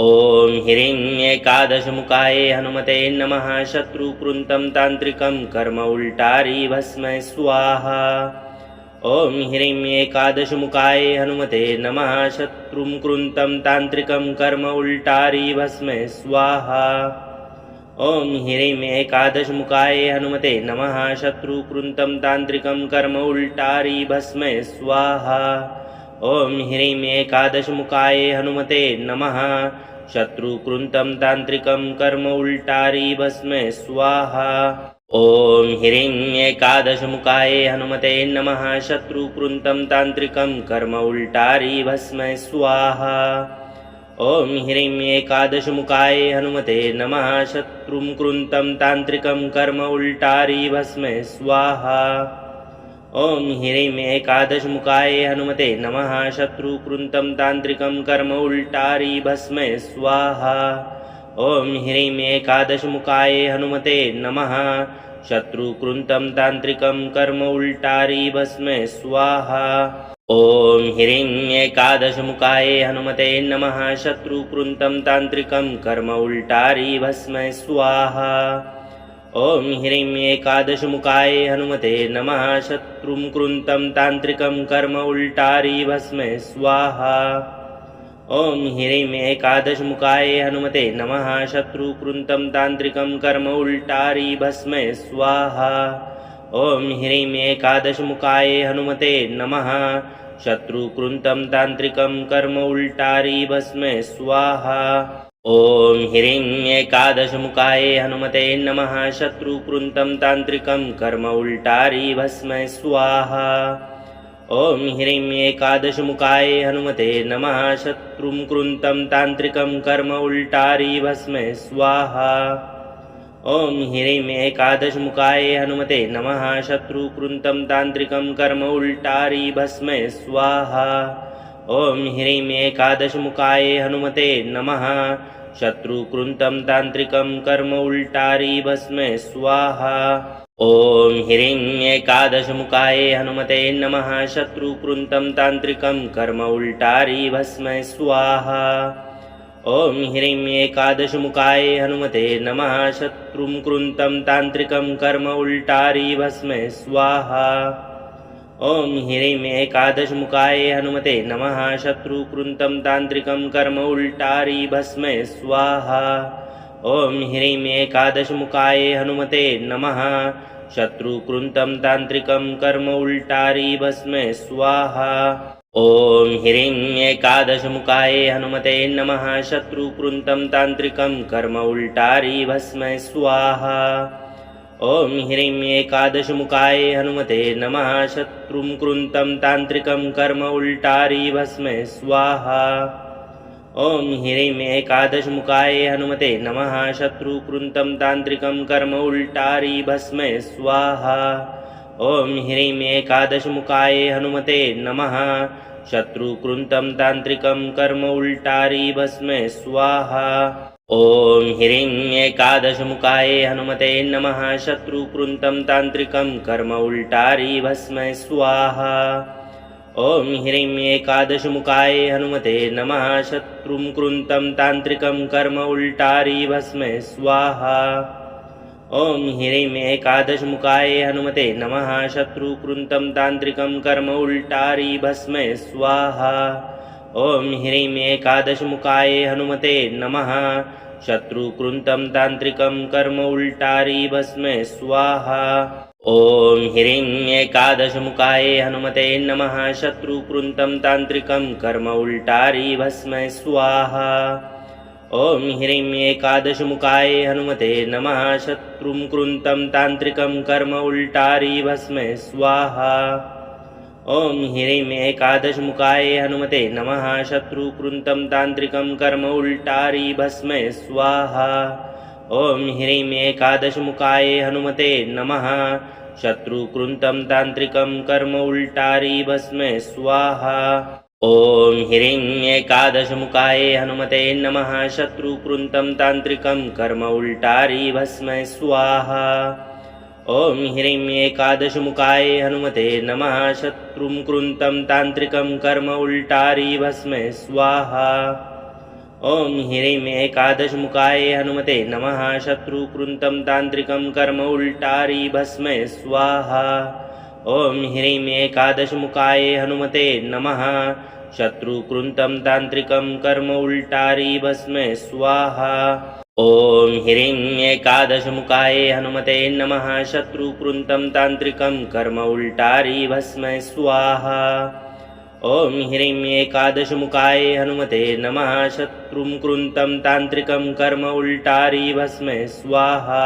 ॐ ह्रीं एकादशमुखाय हनुमते नमः शत्रुकृन्तं तान्त्रिकं कर्म उल्टारी भस्म स्वाहा। ॐ ह्रीं एकादशमुखाय हनुमते नमः शत्रुं कृन्तं तान्त्रिकं कर्म उल्टारी भस्म स्वाहा। ॐ ह्रीं एकादशमुखाय हनुमते नमः शत्रुकृन्तं तान्त्रिकं कर्म उल्टारी भस्म स्वाहा। ॐ ह्रीं एकादशमुखाय हनुमते नमः शत्रुकृन्तं तान्त्रिकं कर्म उल्टारी भस्म स्वाहा। ॐ ह्रीं एकादशमुखाय हनुमते नमः शत्रुकृन्तं तान्त्रिकं कर्म उल्टारी भस्म स्वाहा। ॐ ह्रीं एकादशमुखाय हनुमते नमः शत्रुं कृन्तं तान्त्रिकं कर्म उल्टारी भस्म स्वाहा। ॐ ह्रीं एकादशमुखाय हनुमते नमः शत्रुकृन्तं तान्त्रिकं कर्म उल्टारी भस्म स्वाहा। ॐ ह्रीं एकादशमुखाय हनुमते नमः शत्रुकृन्तं तान्त्रिकं कर्म उल्टारी भस्म स्वाहा। ॐ ह्रीं एकादशमुखाय हनुमते नमः शत्रुकृन्तं तान्त्रिकं कर्म उल्टारी भस्म स्वाहा। ॐ ह्रीं एकादशमुखाय हनुमते नमः शत्रुं कृन्तं तान्त्रिकं कर्म उल्टारी भस्म स्वाहा। ॐ ह्रीं एकादशमुखाय हनुमते नमः शत्रुकृन्तं तान्त्रिकं कर्म उल्टारी भस्म स्वाहा। ॐ ह्रीं एकादशमुखाय हनुमते नमः शत्रुकृन्तं तान्त्रिकं कर्म उल्टारी भस्म स्वाहा। ॐ ह्रीं एकादशमुखाय हनुमते नमः शत्रुकृन्तं तान्त्रिकं कर्म उल्टारी भस्म स्वाहा। ॐ ह्रीं एकादशमुखाय हनुमते नमः शत्रुं कृन्तं तान्त्रिकं कर्म उल्टारी भस्म स्वाहा। ॐ ह्रीं एकादशमुखाय हनुमते नमः शत्रुकृन्तं तान्त्रिकं कर्म उल्टारी भस्म स्वाहा। ॐ ह्रीं एकादशमुखाय हनुमते नमः शत्रुकृन्तं तान्त्रिकं कर्म उल्टारी भस्म स्वाहा। ॐ ह्रीं एकादशमुखाय हनुमते नमः शत्रुकृन्तं तान्त्रिकं कर्म उल्टारी भस्म स्वाहा। ॐ ह्रीं एकादशमुखाय हनुमते नमः शत्रुं कृन्तं तान्त्रिकं कर्म उल्टारी भस्म स्वाहा। ॐ ह्रीं एकादशमुखाय हनुमते नमः शत्रुकृन्तं तान्त्रिकं कर्म उल्टारी भस्म स्वाहा। ॐ ह्रीं एकादशमुखाय हनुमते नमः शत्रुकृन्तं तान्त्रिकं कर्म उल्टारी भस्म स्वाहा। ॐ ह्रीं एकादशमुखाय हनुमते नमः शत्रुकृन्तं तान्त्रिकं कर्म उल्टारी भस्म स्वाहा। ॐ ह्रीं एकादशमुखाय हनुमते नमः शत्रुं कृन्तं तान्त्रिकं कर्म उल्टारी भस्म स्वाहा। ॐ ह्रीं एकादशमुखाय हनुमते नमः शत्रुकृन्तं तान्त्रिकं कर्म उल्टारी भस्म स्वाहा। ॐ ह्रीं एकादशमुखाय हनुमते नमः शत्रुकृन्तं तान्त्रिकं कर्म उल्टारी भस्म स्वाहा। ॐ ह्रीं एकादशमुखाय हनुमते नमः शत्रुकृन्तं तान्त्रिकं कर्म उल्टारी भस्म स्वाहा। ॐ ह्रीं एकादशमुखाय हनुमते नमः शत्रुं कृन्तं तान्त्रिकं कर्म उल्टारी भस्म स्वाहा। ॐ ह्रीं एकादशमुखाय हनुमते नमः शत्रुकृन्तं तान्त्रिकं कर्म उल्टारी भस्म स्वाहा। ॐ ह्रीं एकादशमुखाय हनुमते नमः शत्रुकृन्तं तान्त्रिकं कर्म उल्टारी भस्म स्वाहा। ॐ ह्रीं एकादशमुखाय हनुमते नमः शत्रुकृन्तं तान्त्रिकं कर्म उल्टारी भस्म स्वाहा। ॐ ह्रीं एकादशमुखाय हनुमते नमः शत्रुं कृन्तं तान्त्रिकं कर्म उल्टारी भस्म स्वाहा। ॐ ह्रीं एकादशमुखाय हनुमते नमः शत्रुकृन्तं तान्त्रिकं कर्म उल्टारी भस्म स्वाहा। ॐ ह्रीं एकादशमुखाय हनुमते नमः शत्रुकृन्तं तान्त्रिकं कर्म उल्टारी भस्म स्वाहा। ॐ ह्रीं एकादशमुखाय हनुमते नमः शत्रुकृन्तं तान्त्रिकं कर्म उल्टारी भस्म स्वाहा। ॐ ह्रीं एकादशमुखाय हनुमते नमः शत्रुं कृन्तं तान्त्रिकं कर्म उल्टारी भस्म स्वाहा। ॐ ह्रीं एकादशमुखाय हनुमते नमः शत्रुकृन्तं तान्त्रिकं कर्म उल्टारी भस्मे स्वाहा ॐ ह्रीं एकादशमुखाय हनुमते नमः शत्रुकृन्तं तान्त्रिकं कर्म उल्टारी भस्मे स्वाहा ॐ ह्रीं एकादशमुखाय हनुमते नमः शत्रुकृन्तं तान्त्रिकं कर्म उल्टारी भस्मे स्वाहा ॐ ह्रीं एकादशमुखाय हनुमते नमः शत्रुं कृन्तं तान्त्रिकं कर्म उल्टारी भस्मे स्वाहा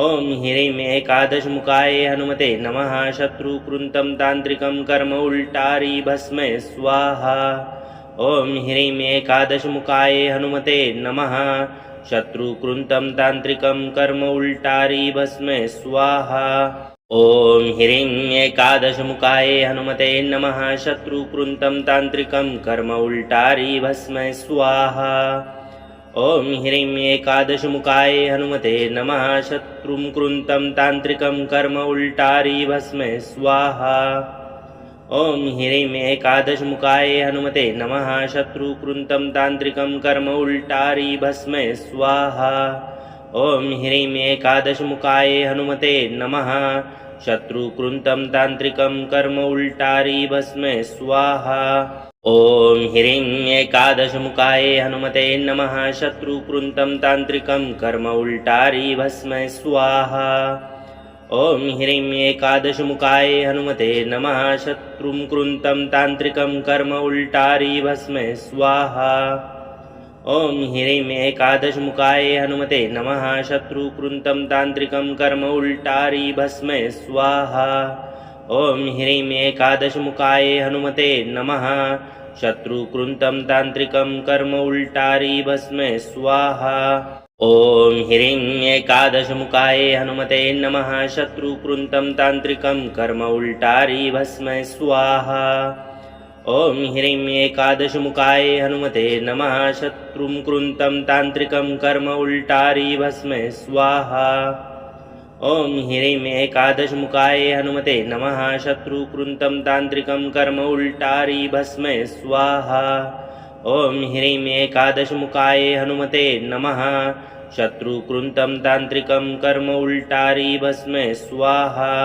ॐ ह्रीं एकादशमुखाय हनुमते नमः शत्रुकृन्तं तान्त्रिकं कर्म उल्टारी भस्मे स्वाहा ॐ ह्रीं एकादशमुखाय हनुमते नमः शत्रुकृन्तं तान्त्रिकं कर्म उल्टारी भस्मे स्वाहा ॐ ह्रीं एकादशमुखाय हनुमते नमः शत्रुकृन्तं तान्त्रिकं कर्म उल्टारी भस्मे स्वाहा ॐ ह्रीं एकादशमुखाय हनुमते नमः शत्रुं कृन्तं तान्त्रिकं कर्म उल्टारी भस्मे स्वाहा ॐ ह्रीं एकादशमुखाय हनुमते नमः शत्रुकृन्तं तान्त्रिकं कर्म उल्टारी भस्मे स्वाहा ॐ ह्रीं एकादशमुखाय हनुमते नमः शत्रुकृन्तं तान्त्रिकं कर्म उल्टारी भस्मे स्वाहा ॐ ह्रीं एकादशमुखाय हनुमते नमः शत्रुकृन्तं तान्त्रिकं कर्म उल्टारी भस्मे स्वाहा ॐ ह्रीं एकादशमुखाय हनुमते नमः शत्रुं कृन्तं तान्त्रिकं कर्म उल्टारी भस्मे स्वाहा ॐ ह्रीं एकादशमुखाय हनुमते नमः शत्रुकृन्तं तान्त्रिकं कर्म उल्टारी भस्मे स्वाहा ॐ ह्रीं एकादशमुखाय हनुमते नमः शत्रुकृन्तं तान्त्रिकं कर्म उल्टारी भस्मे स्वाहा ॐ ह्रीं एकादशमुखाय हनुमते नमः शत्रुकृन्तं तान्त्रिकं कर्म उल्टारी भस्मे स्वाहा ॐ ह्रीं एकादशमुखाय हनुमते नमः शत्रुं कृन्तं तान्त्रिकं कर्म उल्टारी भस्मे स्वाहा ॐ ह्रीं एकादशमुखाय हनुमते नमः शत्रुकृन्तं तान्त्रिकं कर्म उल्टारी भस्मे स्वाहा ॐ ह्रीं एकादशमुखाय हनुमते नमः शत्रुकृन्तं तान्त्रिकं कर्म उल्टारी भस्मे स्वाहा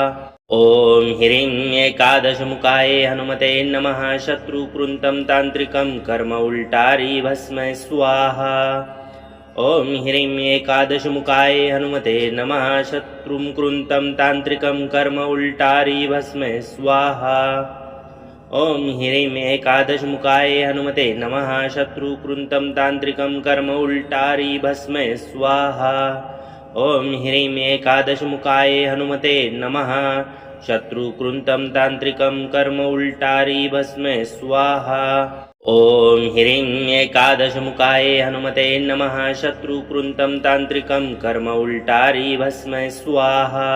ॐ ह्रीं एकादशमुखाय हनुमते नमः शत्रुकृन्तं तान्त्रिकं कर्म उल्टारी भस्मे स्वाहा ॐ ह्रीं एकादशमुखाय हनुमते नमः शत्रुं कृन्तं तान्त्रिकं कर्म उल्टारी भस्मे स्वाहा ॐ ह्रीं एकादशमुखाय हनुमते नमः शत्रुकृन्तं तान्त्रिकं कर्म उल्टारी भस्मे स्वाहा ॐ ह्रीं एकादशमुखाय हनुमते नमः शत्रुकृन्तं तान्त्रिकं कर्म उल्टारी भस्मे स्वाहा ॐ ह्रीं एकादशमुखाय हनुमते नमः शत्रुकृन्तं तान्त्रिकं कर्म उल्टारी भस्मे स्वाहा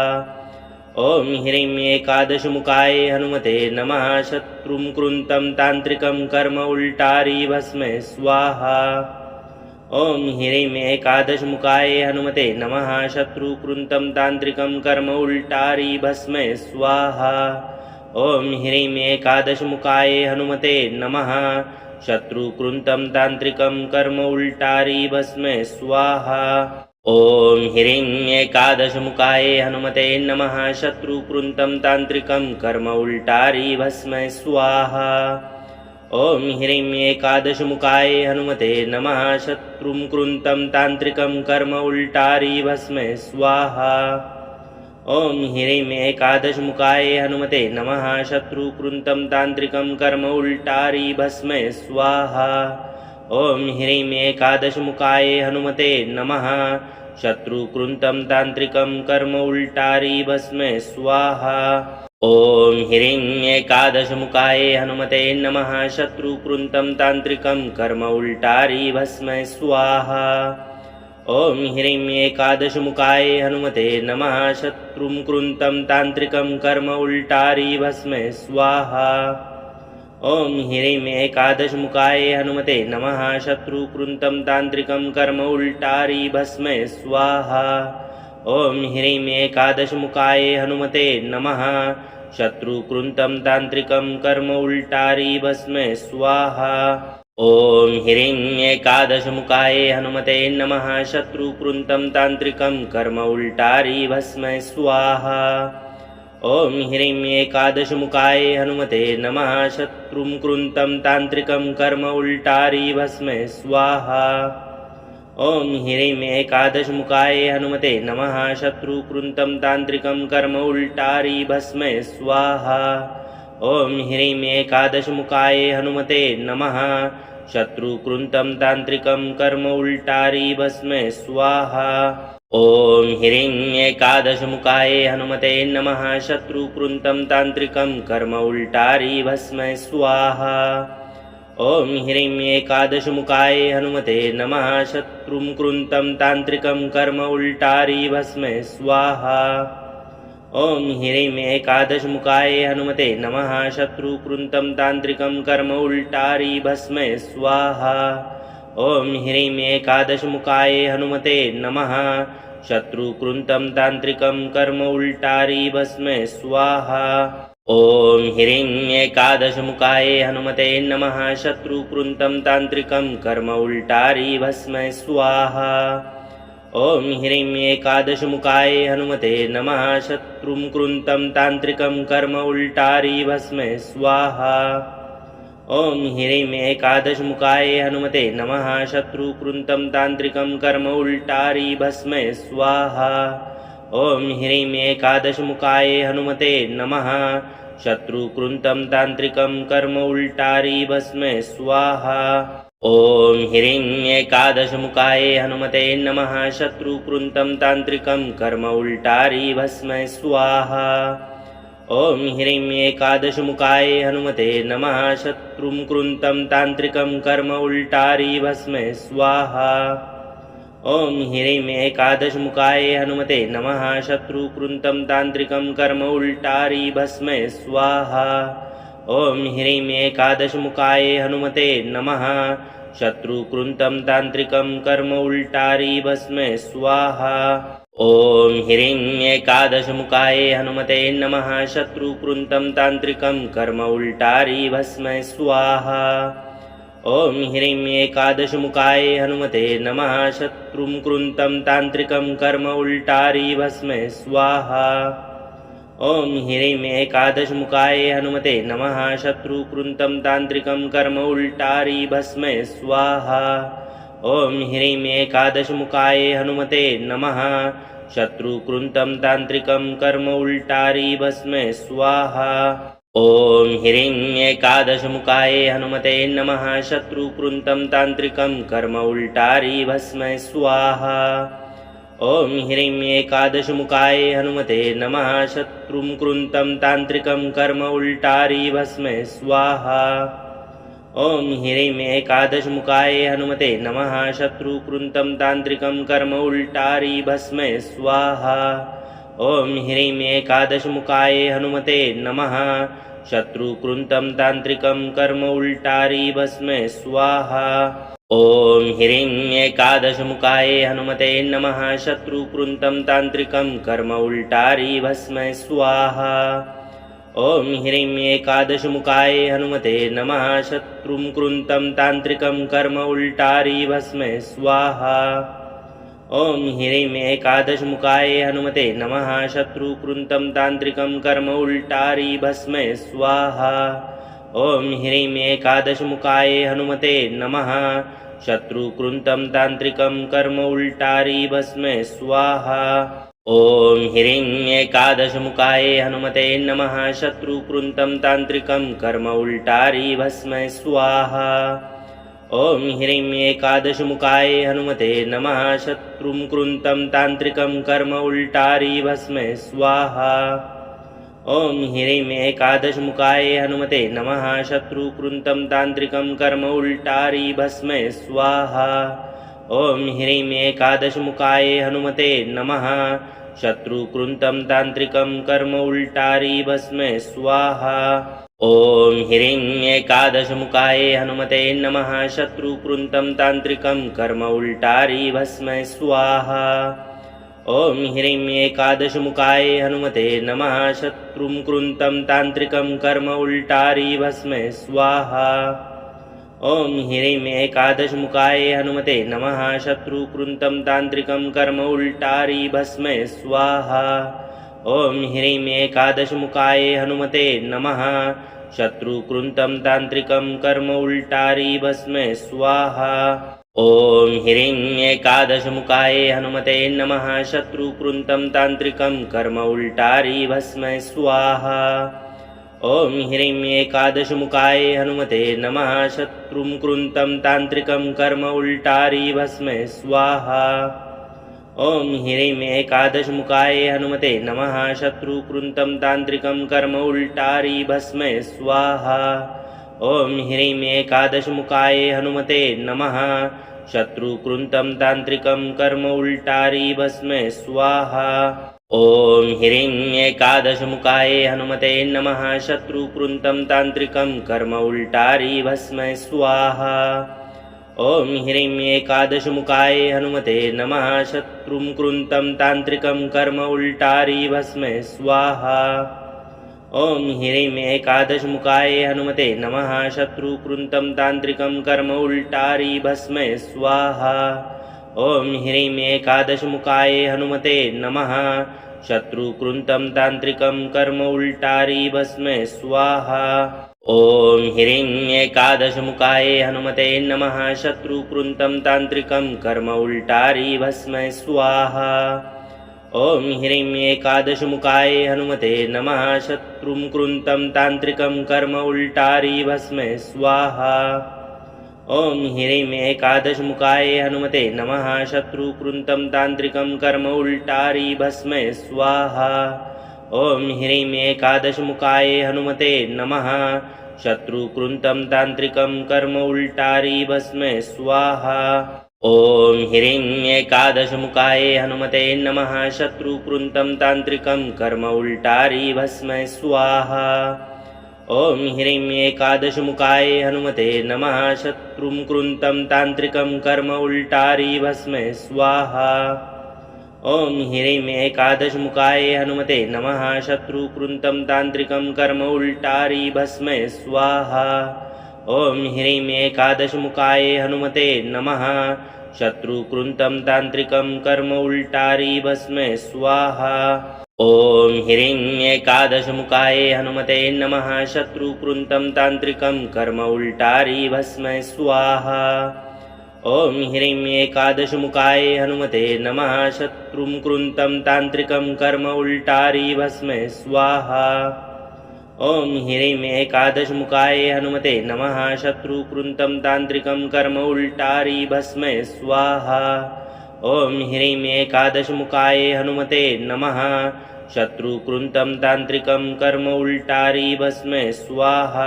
ॐ ह्रीं एकादशमुखाय हनुमते नमः शत्रुं कृन्तं तान्त्रिकं कर्म उल्टारी भस्मे स्वाहा ॐ ह्रीं एकादशमुखाय हनुमते नमः शत्रुकृन्तं तान्त्रिकं कर्म उल्टारी भस्मे स्वाहा ॐ ह्रीं एकादशमुखाय हनुमते नमः शत्रुकृन्तं तान्त्रिकं कर्म उल्टारी भस्मे स्वाहा ॐ ह्रीं एकादशमुखाय हनुमते नमः शत्रुकृन्तं तान्त्रिकं कर्म उल्टारी भस्मे स्वाहा ॐ ह्रीं एकादशमुखाय हनुमते नमः शत्रुं कृन्तं तान्त्रिकं कर्म उल्टारी भस्मे स्वाहा ॐ ह्रीं एकादशमुखाय हनुमते नमः शत्रुकृन्तं तान्त्रिकं कर्म उल्टारी भस्मे स्वाहा ॐ ह्रीं एकादशमुखाय हनुमते नमः शत्रुकृन्तं तान्त्रिकं कर्म उल्टारी भस्मे स्वाहा ॐ ह्रीं एकादशमुखाय हनुमते नमः शत्रुकृन्तं तान्त्रिकं कर्म उल्टारी भस्मे स्वाहा ॐ ह्रीं एकादशमुखाय हनुमते नमः शत्रुं कृन्तं तान्त्रिकं कर्म उल्टारी भस्मे स्वाहा ॐ ह्रीं एकादशमुखाय हनुमते नमः शत्रुकृन्तं तान्त्रिकं कर्म उल्टारी भस्मे स्वाहा ॐ ह्रीं एकादशमुखाय हनुमते नमः शत्रुकृन्तं तान्त्रिकं कर्म उल्टारी भस्मे स्वाहा ॐ ह्रीं एकादशमुखाय हनुमते नमः शत्रुकृन्तं तान्त्रिकं कर्म उल्टारी भस्म स्वाहा। ॐ ह्रीं एकादशमुखाय हनुमते नमः शत्रुं कृन्तं तान्त्रिकं कर्म उल्टारी भस्म स्वाहा। ॐ ह्रीं एकादशमुखाय हनुमते नमः शत्रुकृन्तं तान्त्रिकं कर्म उल्टारी भस्म स्वाहा। ॐ ह्रीं एकादशमुखाय हनुमते नमः शत्रुकृन्तं तान्त्रिकं कर्म उल्टारी भस्म स्वाहा। ॐ ह्रीं एकादशमुखाय हनुमते नमः शत्रुकृन्तं तान्त्रिकं कर्म उल्टारी भस्म स्वाहा। ॐ ह्रीं एकादशमुखाय हनुमते नमः शत्रुं कृन्तं तान्त्रिकं कर्म उल्टारी भस्म स्वाहा। ॐ ह्रीं एकादशमुखाय हनुमते नमः शत्रुकृन्तं तान्त्रिकं कर्म उल्टारी भस्म स्वाहा। ॐ ह्रीं एकादशमुखाय हनुमते नमः शत्रुकृन्तं तान्त्रिकं कर्म उल्टारी भस्म स्वाहा। ॐ ह्रीं एकादशमुखाय हनुमते नमः शत्रुकृन्तं तान्त्रिकं कर्म उल्टारी भस्म स्वाहा। ॐ ह्रीं एकादशमुखाय हनुमते नमः शत्रुं कृन्तं तान्त्रिकं कर्म उल्टारी भस्म स्वाहा। ॐ ह्रीं एकादशमुखाय हनुमते नमः शत्रुकृन्तं तान्त्रिकं कर्म उल्टारी भस्म स्वाहा। ॐ ह्रीं एकादशमुखाय हनुमते नमः शत्रुकृन्तं तान्त्रिकं कर्म उल्टारी भस्म स्वाहा। ॐ ह्रीं एकादशमुखाय हनुमते नमः शत्रुकृन्तं तान्त्रिकं कर्म उल्टारी भस्म स्वाहा। ॐ ह्रीं एकादशमुखाय हनुमते नमः शत्रुं कृन्तं तान्त्रिकं कर्म उल्टारी भस्म स्वाहा। ॐ ह्रीं एकादशमुखाय हनुमते नमः शत्रुकृन्तं तान्त्रिकं कर्म उल्टारी भस्म स्वाहा। ॐ ह्रीं एकादशमुखाय हनुमते नमः शत्रुकृन्तं तान्त्रिकं कर्म उल्टारी भस्म स्वाहा। ॐ ह्रीं एकादशमुखाय हनुमते नमः शत्रुकृन्तं तान्त्रिकं कर्म उल्टारी भस्म स्वाहा। ॐ ह्रीं एकादशमुखाय हनुमते नमः शत्रुं कृन्तं तान्त्रिकं कर्म उल्टारी भस्म स्वाहा। ॐ ह्रीं एकादशमुखाय हनुमते नमः शत्रुकृन्तं तान्त्रिकं कर्म उल्टारी भस्म स्वाहा। ॐ ह्रीं एकादशमुखाय हनुमते नमः शत्रुकृन्तं तान्त्रिकं कर्म उल्टारी भस्म स्वाहा। ॐ ह्रीं एकादशमुखाय हनुमते नमः शत्रुकृन्तं तान्त्रिकं कर्म उल्टारी भस्म स्वाहा। ॐ ह्रीं एकादशमुखाय हनुमते नमः शत्रुं कृन्तं तान्त्रिकं कर्म उल्टारी भस्म स्वाहा। ॐ ह्रीं एकादशमुखाय हनुमते नमः शत्रुकृन्तं तान्त्रिकं कर्म उल्टारी भस्म स्वाहा। ॐ ह्रीं एकादशमुखाय हनुमते नमः शत्रुकृन्तं तान्त्रिकं कर्म उल्टारी भस्म स्वाहा। ॐ ह्रीं एकादशमुखाय हनुमते नमः शत्रुकृन्तं तान्त्रिकं कर्म उल्टारी भस्म स्वाहा। ॐ ह्रीं एकादशमुखाय हनुमते नमः शत्रुं कृन्तं तान्त्रिकं कर्म उल्टारी भस्म स्वाहा। ॐ ह्रीं एकादशमुखाय हनुमते नमः शत्रुकृन्तं तान्त्रिकं कर्म उल्टारी भस्म स्वाहा। ॐ ह्रीं एकादशमुखाय हनुमते नमः शत्रुकृन्तं तान्त्रिकं कर्म उल्टारी भस्म स्वाहा। ॐ ह्रीं एकादशमुखाय हनुमते नमः शत्रुकृन्तं तान्त्रिकं कर्म उल्टारी भस्म स्वाहा। ॐ ह्रीं एकादशमुखाय हनुमते नमः शत्रुं कृन्तं तान्त्रिकं कर्म उल्टारी भस्म स्वाहा। ॐ ह्रीं एकादशमुखाय हनुमते नमः शत्रुकृन्तं तान्त्रिकं कर्म उल्टारी भस्म स्वाहा। ॐ ह्रीं एकादशमुखाय हनुमते नमः शत्रुकृन्तं तान्त्रिकं कर्म उल्टारी भस्म स्वाहा। ॐ ह्रीं एकादशमुखाय हनुमते नमः शत्रुकृन्तं तान्त्रिकं कर्म उल्टारी भस्म स्वाहा। ॐ ह्रीं एकादशमुखाय हनुमते नमः शत्रुं कृन्तं तान्त्रिकं कर्म उल्टारी भस्म स्वाहा। ॐ ह्रीं एकादशमुखाय हनुमते नमः शत्रुकृन्तं तान्त्रिकं कर्म उल्टारी भस्म स्वाहा ॐ ह्रीं एकादशमुखाय हनुमते नमः शत्रुकृन्तं तान्त्रिकं कर्म उल्टारी भस्म स्वाहा ॐ ह्रीं एकादशमुखाय हनुमते नमः शत्रुकृन्तं तान्त्रिकं कर्म उल्टारी भस्म स्वाहा ॐ ह्रीं एकादशमुखाय हनुमते नमः शत्रुकृन्तं तान्त्रिकं कर्म उल्टारी भस्म स्वाहा ॐ ह्रीं एकादशमुखाय हनुमते नमः शत्रुकृन्तं तान्त्रिकं कर्म उल्टारी भस्म स्वाहा ॐ ह्रीं एकादशमुखाय हनुमते नमः शत्रुकृन्तं तान्त्रिकं कर्म उल्टारी भस्म स्वाहा ॐ ह्रीं एकादशमुखाय हनुमते नमः शत्रुकृन्तं तान्त्रिकं कर्म उल्टारी भस्म स्वाहा ॐ ह्रीं एकादशमुखाय हनुमते नमः शत्रुकृन्तं तान्त्रिकं कर्म उल्टारी भस्म स्वाहा ॐ ह्रीं एकादशमुखाय हनुमते नमः शत्रुकृन्तं तान्त्रिकं कर्म उल्टारी भस्म स्वाहा ॐ ह्रीं एकादशमुखाय हनुमते नमः शत्रुकृन्तं तान्त्रिकं कर्म उल्टारी भस्म स्वाहा ॐ ह्रीं एकादशमुखाय हनुमते नमः शत्रुकृन्तं तान्त्रिकं कर्म उल्टारी भस्म स्वाहा ॐ ह्रीं एकादशमुखाय हनुमते नमः शत्रुकृन्तं तान्त्रिकं कर्म उल्टारी भस्म स्वाहा ॐ ह्रीं एकादशमुखाय हनुमते नमः शत्रुकृन्तं तान्त्रिकं कर्म उल्टारी भस्म स्वाहा ॐ ह्रीं एकादशमुखाय हनुमते नमः शत्रुकृन्तं तान्त्रिकं कर्म उल्टारी भस्म स्वाहा ॐ ह्रीं एकादशमुखाय हनुमते नमः शत्रुकृन्तं तान्त्रिकं कर्म उल्टारी भस्म स्वाहा ॐ ह्रीं एकादशमुखाय हनुमते नमः शत्रुकृन्तं तान्त्रिकं कर्म उल्टारी भस्म स्वाहा ॐ ह्रीं एकादशमुखाय हनुमते नमः शत्रुकृन्तं तान्त्रिकं कर्म उल्टारी भस्म स्वाहा ॐ ह्रीं एकादशमुखाय हनुमते नमः शत्रुकृन्तं तान्त्रिकं कर्म उल्टारी भस्म स्वाहा ॐ ह्रीं एकादशमुखाय हनुमते नमः शत्रुकृन्तं तान्त्रिकं कर्म उल्टारी भस्म स्वाहा ॐ ह्रीं एकादशमुखाय हनुमते नमः शत्रुकृन्तं तान्त्रिकं कर्म उल्टारी भस्म स्वाहा ॐ ह्रीं एकादशमुखाय हनुमते नमः शत्रुकृन्तं तान्त्रिकं कर्म उल्टारी भस्म स्वाहा ॐ ह्रीं एकादशमुखाय हनुमते नमः शत्रुकृन्तं तान्त्रिकं कर्म उल्टारी भस्म स्वाहा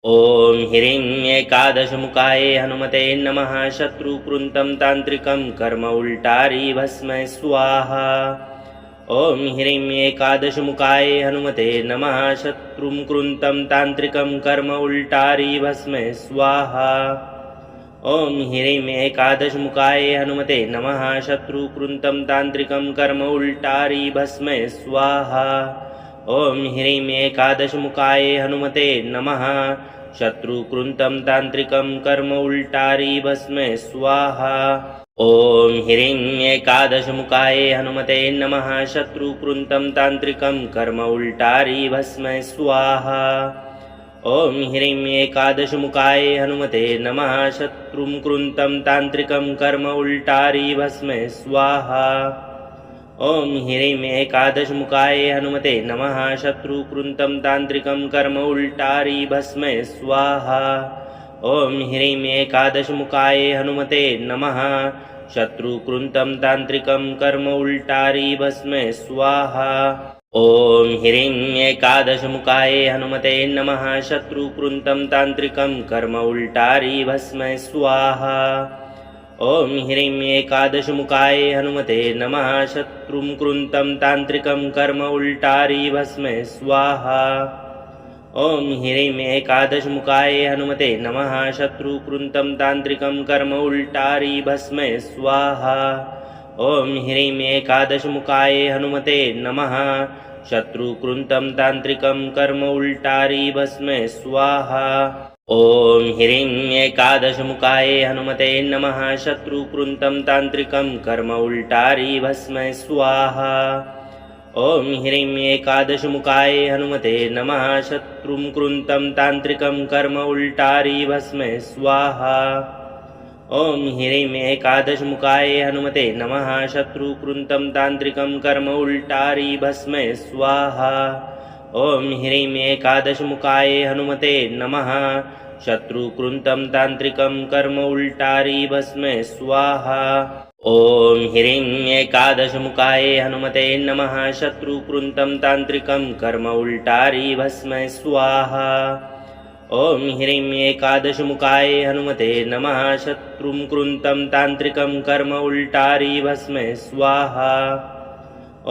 ॐ ह्रीं एकादशमुखाय हनुमते नमः शत्रुकृन्तं तान्त्रिकं कर्म उल्टारी भस्म स्वाहा ॐ ह्रीं एकादशमुखाय हनुमते नमः शत्रुकृन्तं तान्त्रिकं कर्म उल्टारी भस्म स्वाहा ॐ ह्रीं एकादशमुखाय हनुमते नमः शत्रुकृन्तं तान्त्रिकं कर्म उल्टारी भस्म स्वाहा ॐ ह्रीं एकादशमुखाय हनुमते नमः शत्रुकृन्तं तान्त्रिकं कर्म उल्टारी भस्म स्वाहा ॐ ह्रीं एकादशमुखाय हनुमते नमः शत्रुकृन्तं तान्त्रिकं कर्म उल्टारी भस्म स्वाहा ॐ ह्रीं एकादशमुखाय हनुमते नमः शत्रुकृन्तं तान्त्रिकं कर्म उल्टारी भस्म स्वाहा ॐ ह्रीं एकादशमुखाय हनुमते नमः शत्रुकृन्तं तान्त्रिकं कर्म उल्टारी भस्म स्वाहा ॐ ह्रीं एकादशमुखाय हनुमते नमः शत्रुकृन्तं तान्त्रिकं कर्म उल्टारी भस्म स्वाहा ॐ ह्रीं एकादशमुखाय हनुमते नमः शत्रुकृन्तं तान्त्रिकं कर्म उल्टारी भस्म स्वाहा ॐ ह्रीं एकादशमुखाय हनुमते नमः शत्रुकृन्तं तान्त्रिकं कर्म उल्टारी भस्म स्वाहा ॐ ह्रीं एकादशमुखाय हनुमते नमः शत्रुकृन्तं तान्त्रिकं कर्म उल्टारी भस्म स्वाहा ॐ ह्रीं एकादशमुखाय हनुमते नमः शत्रुकृन्तं तान्त्रिकं कर्म उल्टारी भस्मे स्वाहा। ॐ ह्रीं एकादशमुखाय हनुमते नमः शत्रुकृन्तं तान्त्रिकं कर्म उल्टारी भस्मे स्वाहा। ॐ ह्रीं एकादशमुखाय हनुमते नमः शत्रुं कृन्तं तान्त्रिकं कर्म उल्टारी भस्मे स्वाहा। ॐ ह्रीं एकादशमुखाय हनुमते नमः शत्रुकृन्तं तान्त्रिकं कर्म उल्टारी भस्मे स्वाहा। ॐ ह्रीं एकादशमुखाय हनुमते नमः शत्रुकृन्तं तान्त्रिकं कर्म उल्टारी भस्मे स्वाहा। ॐ ह्रीं एकादशमुखाय हनुमते नमः शत्रुकृन्तं तान्त्रिकं कर्म उल्टारी भस्मे स्वाहा। ॐ ह्रीं एकादशमुखाय हनुमते नमः शत्रुं कृन्तं तान्त्रिकं कर्म उल्टारी भस्मे स्वाहा।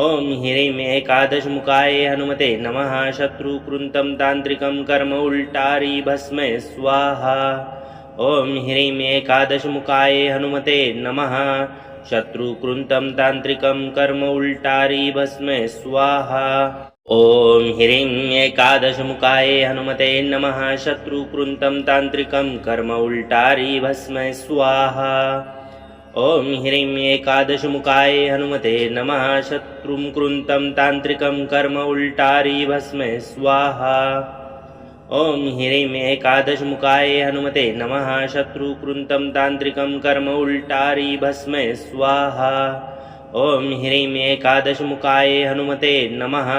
ॐ ह्रीं एकादशमुखाय हनुमते नमः शत्रुकृन्तं तान्त्रिकं कर्म उल्टारी भस्मे स्वाहा। ॐ ह्रीं एकादशमुखाय हनुमते नमः शत्रुकृन्तं तान्त्रिकं कर्म उल्टारी भस्मे स्वाहा। ॐ ह्रीं एकादशमुखाय हनुमते नमः शत्रुकृन्तं तान्त्रिकं कर्म उल्टारी भस्मे स्वाहा। ॐ ह्रीं एकादशमुखाय हनुमते नमः शत्रुं कृन्तं तान्त्रिकं कर्म उल्टारी भस्मे स्वाहा। ॐ ह्रीं एकादशमुखाय हनुमते नमः शत्रुकृन्तं तान्त्रिकं कर्म उल्टारी भस्मे स्वाहा। ॐ ह्रीं एकादशमुखाय हनुमते नमः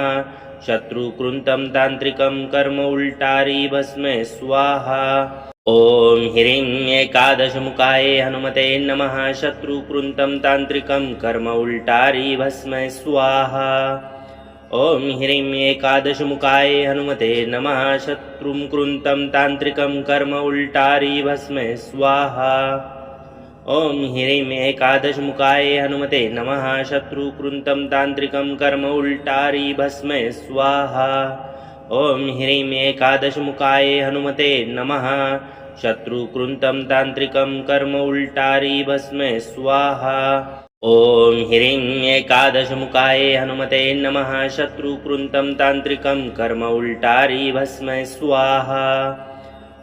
शत्रुकृन्तं तान्त्रिकं कर्म उल्टारी भस्मे स्वाहा। ॐ ह्रीं एकादशमुखाय हनुमते नमः शत्रुकृन्तं तान्त्रिकं कर्म उल्टारी भस्मे स्वाहा। ॐ ह्रीं एकादशमुखाय हनुमते नमः शत्रुं कृन्तं तान्त्रिकं कर्म उल्टारी भस्मे स्वाहा। ॐ ह्रीं एकादशमुखाय हनुमते नमः शत्रुकृन्तं तान्त्रिकं कर्म उल्टारी भस्मे स्वाहा। ॐ ह्रीं एकादशमुखाय हनुमते नमः शत्रुकृन्तं तान्त्रिकं कर्म उल्टारी भस्मे स्वाहा। ॐ ह्रीं एकादशमुखाय हनुमते नमः शत्रुकृन्तं तान्त्रिकं कर्म उल्टारी भस्मे स्वाहा।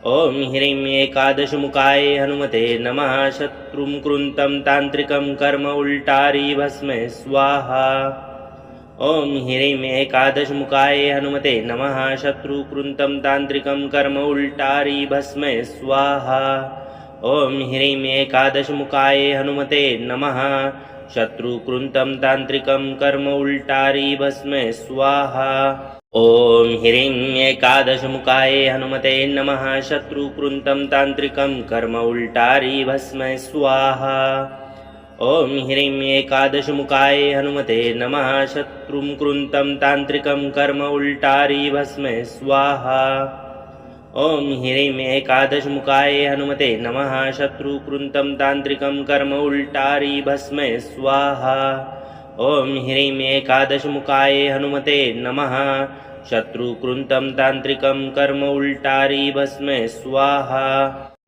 ॐ ह्रीं एकादशमुखाय हनुमते नमः शत्रुं कृन्तं तान्त्रिकं कर्म उल्टारी भस्मे स्वाहा। ॐ ह्रीं एकादशमुखाय हनुमते नमः शत्रुकृन्तं तान्त्रिकं कर्म उल्टारी भस्मे स्वाहा। ॐ ह्रीं एकादशमुखाय हनुमते नमः शत्रुकृन्तं तान्त्रिकं कर्म उल्टारी भस्मे स्वाहा। ॐ ह्रीं एकादशमुखाय हनुमते नमः शत्रुकृन्तं तान्त्रिकं कर्म उल्टारी भस्मे स्वाहा। ॐ ह्रीं एकादशमुखाय हनुमते नमः शत्रुं कृन्तं तान्त्रिकं कर्म उल्टारी भस्मे स्वाहा। ॐ ह्रीं एकादशमुखाय हनुमते नमः शत्रुकृन्तं तान्त्रिकं कर्म उल्टारी भस्मे स्वाहा। ॐ ह्रीं एकादशमुखाय हनुमते नमः शत्रुकृन्तं तान्त्रिकं कर्म उल्टारी भस्मे स्वाहा।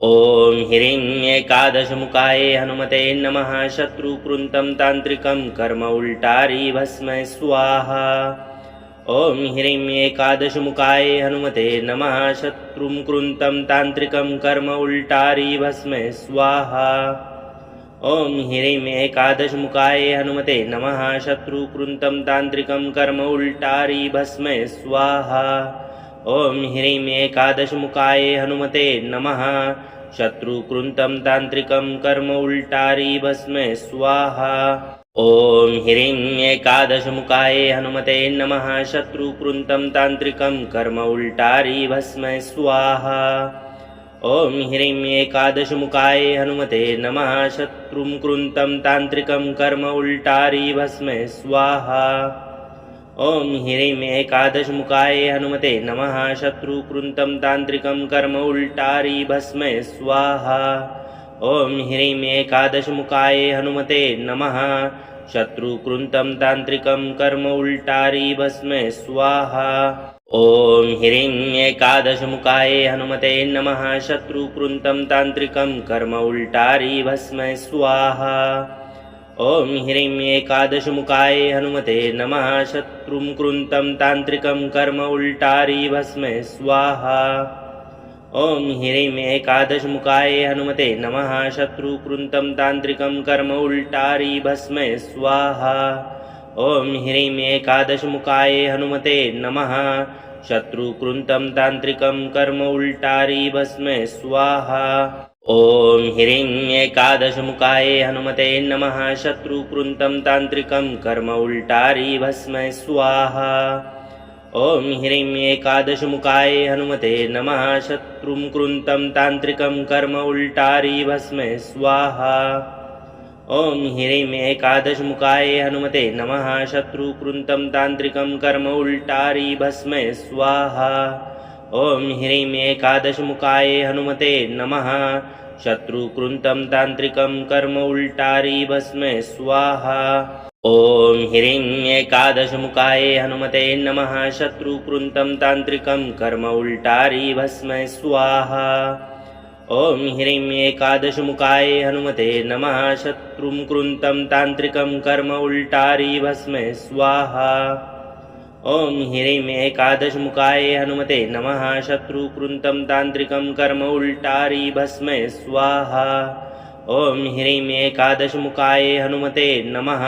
ॐ ह्रीं एकादशमुखाय हनुमते नमः शत्रुकृन्तं तान्त्रिकं कर्म उल्टारी भस्मे स्वाहा। ॐ ह्रीं एकादशमुखाय हनुमते नमः शत्रुं कृन्तं तान्त्रिकं कर्म उल्टारी भस्मे स्वाहा। ॐ ह्रीं एकादशमुखाय हनुमते नमः शत्रुकृन्तं तान्त्रिकं कर्म उल्टारी भस्मे स्वाहा। ॐ ह्रीं एकादशमुखाय हनुमते नमः शत्रुकृन्तं तान्त्रिकं कर्म उल्टारी भस्मे स्वाहा। ॐ ह्रीं एकादशमुखाय हनुमते नमः शत्रुकृन्तं तान्त्रिकं कर्म उल्टारी भस्मे स्वाहा। ॐ ह्रीं एकादशमुखाय हनुमते नमः शत्रुं कृन्तं तान्त्रिकं कर्म उल्टारी भस्मे स्वाहा। ॐ ह्रीं एकादशमुखाय हनुमते नमः शत्रुकृन्तं तान्त्रिकं कर्म उल्टारी भस्मे स्वाहा। ॐ ह्रीं एकादशमुखाय हनुमते नमः शत्रुकृन्तं तान्त्रिकं कर्म उल्टारी भस्मे स्वाहा। ॐ ह्रीं एकादशमुखाय हनुमते नमः शत्रुकृन्तं तान्त्रिकं कर्म उल्टारी भस्मे स्वाहा। ॐ ह्रीं एकादशमुखाय हनुमते नमः शत्रुं कृन्तं तान्त्रिकं कर्म उल्टारी भस्मे स्वाहा ॐ ह्रीं एकादशमुखाय हनुमते नमः शत्रु कृन्तं तान्त्रिकं कर्म उल्टारी भस्मे स्वाहा ॐ ह्रीं एकादशमुखाय हनुमते नमः शत्रु कृन्तं तान्त्रिकं कर्म उल्टारी भस्मे स्वाहा ॐ ह्रीं एकादशमुखाय हनुमते नमः शत्रु कृन्तं तान्त्रिकं कर्म उल्टारी भस्मे स्वाहा ॐ ह्रीं एकादशमुखाय हनुमते नमः शत्रुं कृन्तं तान्त्रिकं कर्म उल्टारी भस्मे स्वाहा ॐ ह्रीं एकादशमुखाय हनुमते नमः शत्रु कृन्तं तान्त्रिकं कर्म उल्टारी भस्मे स्वाहा ॐ ह्रीं एकादशमुखाय हनुमते नमः शत्रु कृन्तं तान्त्रिकं कर्म उल्टारी भस्मे स्वाहा ॐ ह्रीं एकादशमुखाय हनुमते नमः शत्रु कृन्तं तान्त्रिकं कर्म उल्टारी भस्मे स्वाहा ॐ ह्रीं एकादशमुखाय हनुमते नमः शत्रुं कृन्तं तान्त्रिकं कर्म उल्टारी भस्मे स्वाहा ॐ ह्रीं एकादशमुखाय हनुमते नमः शत्रु कृन्तं तान्त्रिकं कर्म उल्टारी भस्मे स्वाहा ॐ ह्रीं एकादशमुखाय हनुमते नमः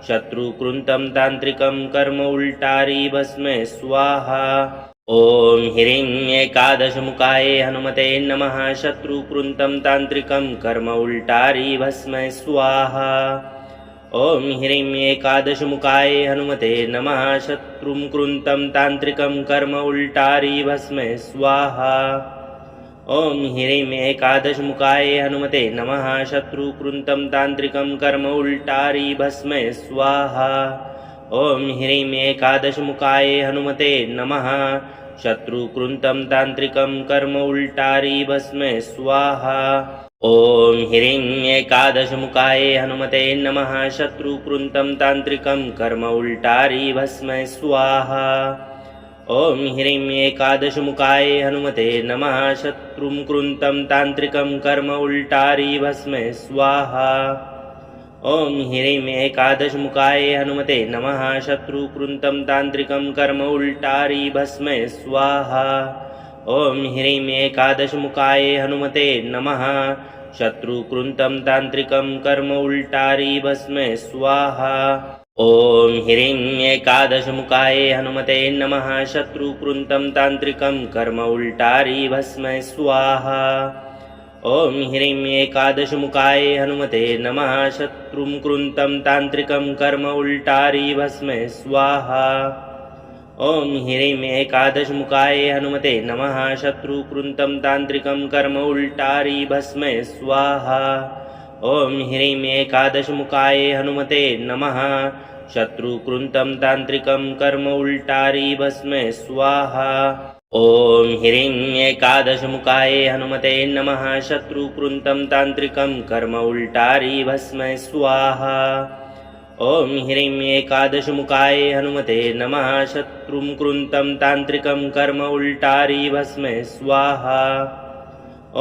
शत्रु कृन्तं तान्त्रिकं कर्म उल्टारी भस्मे स्वाहा ॐ ह्रीं एकादशमुखाय हनुमते नमः शत्रु कृन्तं तान्त्रिकं कर्म उल्टारी भस्मे स्वाहा ॐ ह्रीं एकादशमुखाय हनुमते नमः शत्रुं कृन्तं तान्त्रिकं कर्म उल्टारी भस्मे स्वाहा ॐ ह्रीं एकादशमुखाय हनुमते नमः शत्रु कृन्तं तान्त्रिकं कर्म उल्टारी भस्मे स्वाहा ॐ ह्रीं एकादशमुखाय हनुमते नमः शत्रु कृन्तं तान्त्रिकं कर्म उल्टारी भस्मे स्वाहा ॐ ह्रीं एकादशमुखाय हनुमते नमः शत्रु कृन्तं तान्त्रिकं कर्म उल्टारी भस्मे स्वाहा ॐ ह्रीं एकादशमुखाय हनुमते नमः शत्रुं कृन्तं तान्त्रिकं कर्म उल्टारी भस्मे स्वाहा ॐ ह्रीं एकादशमुखाय हनुमते नमः शत्रु कृन्तं तान्त्रिकं कर्म उल्टारी भस्मे स्वाहा ॐ ह्रीं एकादशमुखाय हनुमते नमः शत्रु कृन्तं तान्त्रिकं कर्म उल्टारी भस्मे स्वाहा ॐ ह्रीं एकादशमुखाय हनुमते नमः शत्रु कृन्तं तान्त्रिकं कर्म उल्टारी भस्मे स्वाहा ॐ ह्रीं एकादशमुखाय हनुमते नमः शत्रुं कृन्तं तान्त्रिकं कर्म उल्टारी भस्मे स्वाहा ॐ ह्रीं एकादशमुखाय हनुमते नमः शत्रु कृन्तं तान्त्रिकं कर्म उल्टारी भस्मे स्वाहा ॐ ह्रीं एकादशमुखाय हनुमते नमः शत्रु कृन्तं तान्त्रिकं कर्म उल्टारी भस्मे स्वाहा ॐ ह्रीं एकादशमुखाय हनुमते नमः शत्रु कृन्तं तान्त्रिकं कर्म उल्टारी भस्मे स्वाहा ॐ ह्रीं एकादशमुखाय हनुमते नमः शत्रुं कृन्तं तान्त्रिकं कर्म उल्टारी भस्मे स्वाहा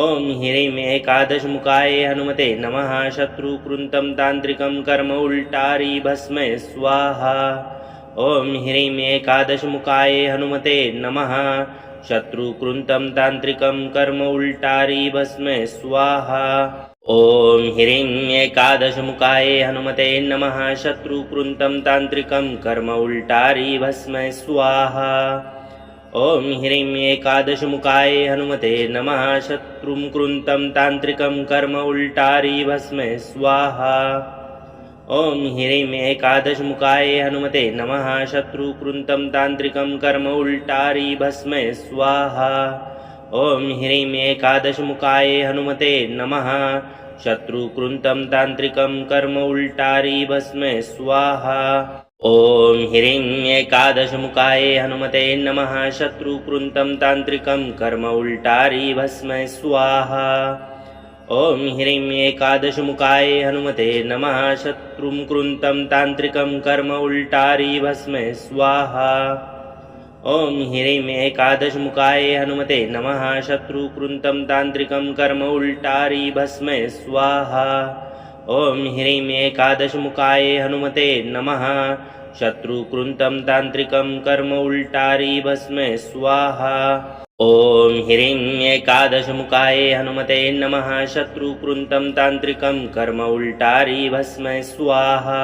ॐ ह्रीं एकादशमुखाय हनुमते नमः शत्रु कृन्तं तान्त्रिकं कर्म उल्टारी भस्मे स्वाहा ॐ ह्रीं एकादशमुखाय हनुमते नमः शत्रु कृन्तं तान्त्रिकं कर्म उल्टारी भस्मे स्वाहा ॐ ह्रीं एकादशमुखाय हनुमते नमः शत्रु कृन्तं तान्त्रिकं कर्म उल्टारी भस्मे स्वाहा ॐ ह्रीं एकादशमुखाय हनुमते नमः शत्रुं कृन्तं तान्त्रिकं कर्म उल्टारी भस्मे स्वाहा ॐ ह्रीं एकादशमुखाय हनुमते नमः शत्रु कृन्तं तान्त्रिकं कर्म उल्टारी भस्मे स्वाहा ॐ ह्रीं एकादशमुखाय हनुमते नमः शत्रु कृन्तं तान्त्रिकं कर्म उल्टारी भस्मे स्वाहा ॐ ह्रीं एकादशमुखाय हनुमते नमः शत्रु कृन्तं तान्त्रिकं कर्म उल्टारी भस्मे स्वाहा ॐ ह्रीं एकादशमुखाय हनुमते नमः शत्रुं कृन्तं तान्त्रिकं कर्म उल्टारी भस्मे स्वाहा ॐ ह्रीं एकादशमुखाय हनुमते नमः शत्रु कृन्तं तान्त्रिकं कर्म उल्टारी भस्मे स्वाहा ॐ ह्रीं एकादशमुखाय हनुमते नमः शत्रुकृन्तं तान्त्रिकं कर्म उल्टारी भस्मे स्वाहा ॐ ह्रीं एकादशमुखाय हनुमते नमः शत्रुकृन्तं तान्त्रिकं कर्म उल्टारी भस्मे स्वाहा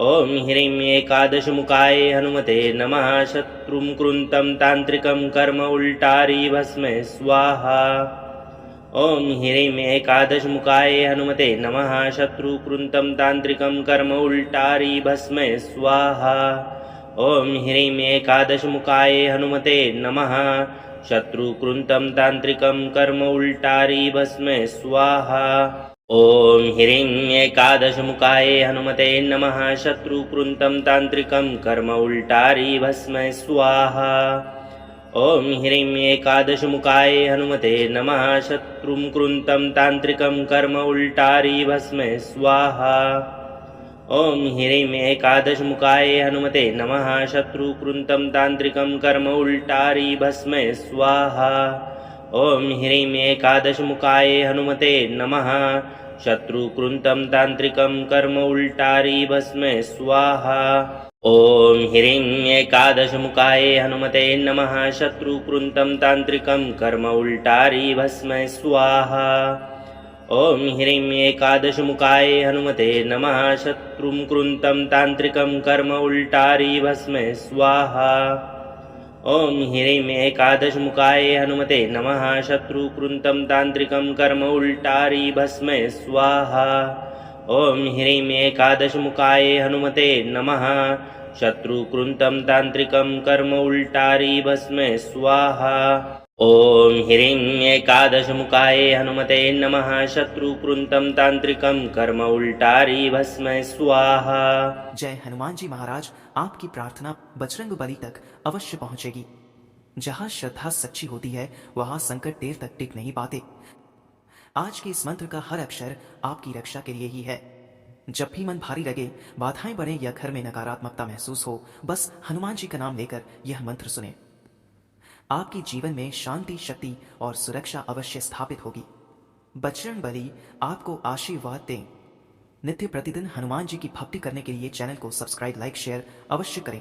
ॐ ह्रीं एकादशमुखाय हनुमते नमः शत्रुं तान्त्रिकं कर्म उल्टारी भस्मे स्वाहा ॐ ह्रीं एकादशमुखाय हनुमते नमः शत्रुकृन्तं तान्त्रिकं कर्म उल्टारी भस्मे स्वाहा ॐ ह्रीं एकादशमुखाय हनुमते नमः शत्रुकृन्तं तान्त्रिकं कर्म उल्टारी भस्मे स्वाहा ॐ ह्रीं एकादशमुखाय हनुमते नमः शत्रुकृन्तं तान्त्रिकं कर्म उल्टारी भस्मे स्वाहा ॐ ह्रीं एकादशमुखाय हनुमते नमः शत्रुं तान्त्रिकं कर्म उल्टारी भस्मे स्वाहा ॐ ह्रीं एकादशमुखाय हनुमते नमः शत्रुं तान्त्रिकं कर्म उल्टारी भस्मे स्वाहा ॐ ह्रीं एकादशमुखाय हनुमते नमः शत्रुं तान्त्रिकं कर्म उल्टारी भस्मे स्वाहा ॐ ह्रीं एकादशमुखाय हनुमते नमः शत्रुं तान्त्रिकं कर्म उल्टारी भस्मे स्वाहा ॐ ह्रीं एकादशमुखाय हनुमते नमः शत्रुं तान्त्रिकं कर्म उल्टारी भस्मे स्वाहा ॐ ह्रीं एकादशमुखाय हनुमते नमः शत्रुं तान्त्रिकं कर्म उल्टारी भस्मे स्वाहा ॐ ह्रीं एकादशमुखाय हनुमते नमः शत्रुं तान्त्रिकं कर्म उल्टारी भस्मे स्वाहा ॐ ह्रीं एकादशमुखाय हनुमते नमः शत्रुं तान्त्रिकं कर्म उल्टारी भस्मे स्वाहा। जय हनुमान जी महाराज। आपकी प्रार्थना बजरंग बली तक अवश्य पहुंचेगी। जहां श्रद्धा सच्ची होती है वहां संकट देर तक टिक नहीं पाते। आज के इस मंत्र का हर अक्षर आपकी रक्षा के लिए ही है। जब भी मन भारी लगे, बाधाएं बढ़े या घर में नकारात्मकता महसूस हो, बस हनुमान जी का नाम लेकर यह मंत्र सुने। आपके जीवन में शांति, शक्ति और सुरक्षा अवश्य स्थापित होगी। बजरंग बली आपको आशीर्वाद दें। नित्य प्रतिदिन हनुमान जी की भक्ति करने के लिए चैनल को सब्सक्राइब, लाइक, शेयर अवश्य करें।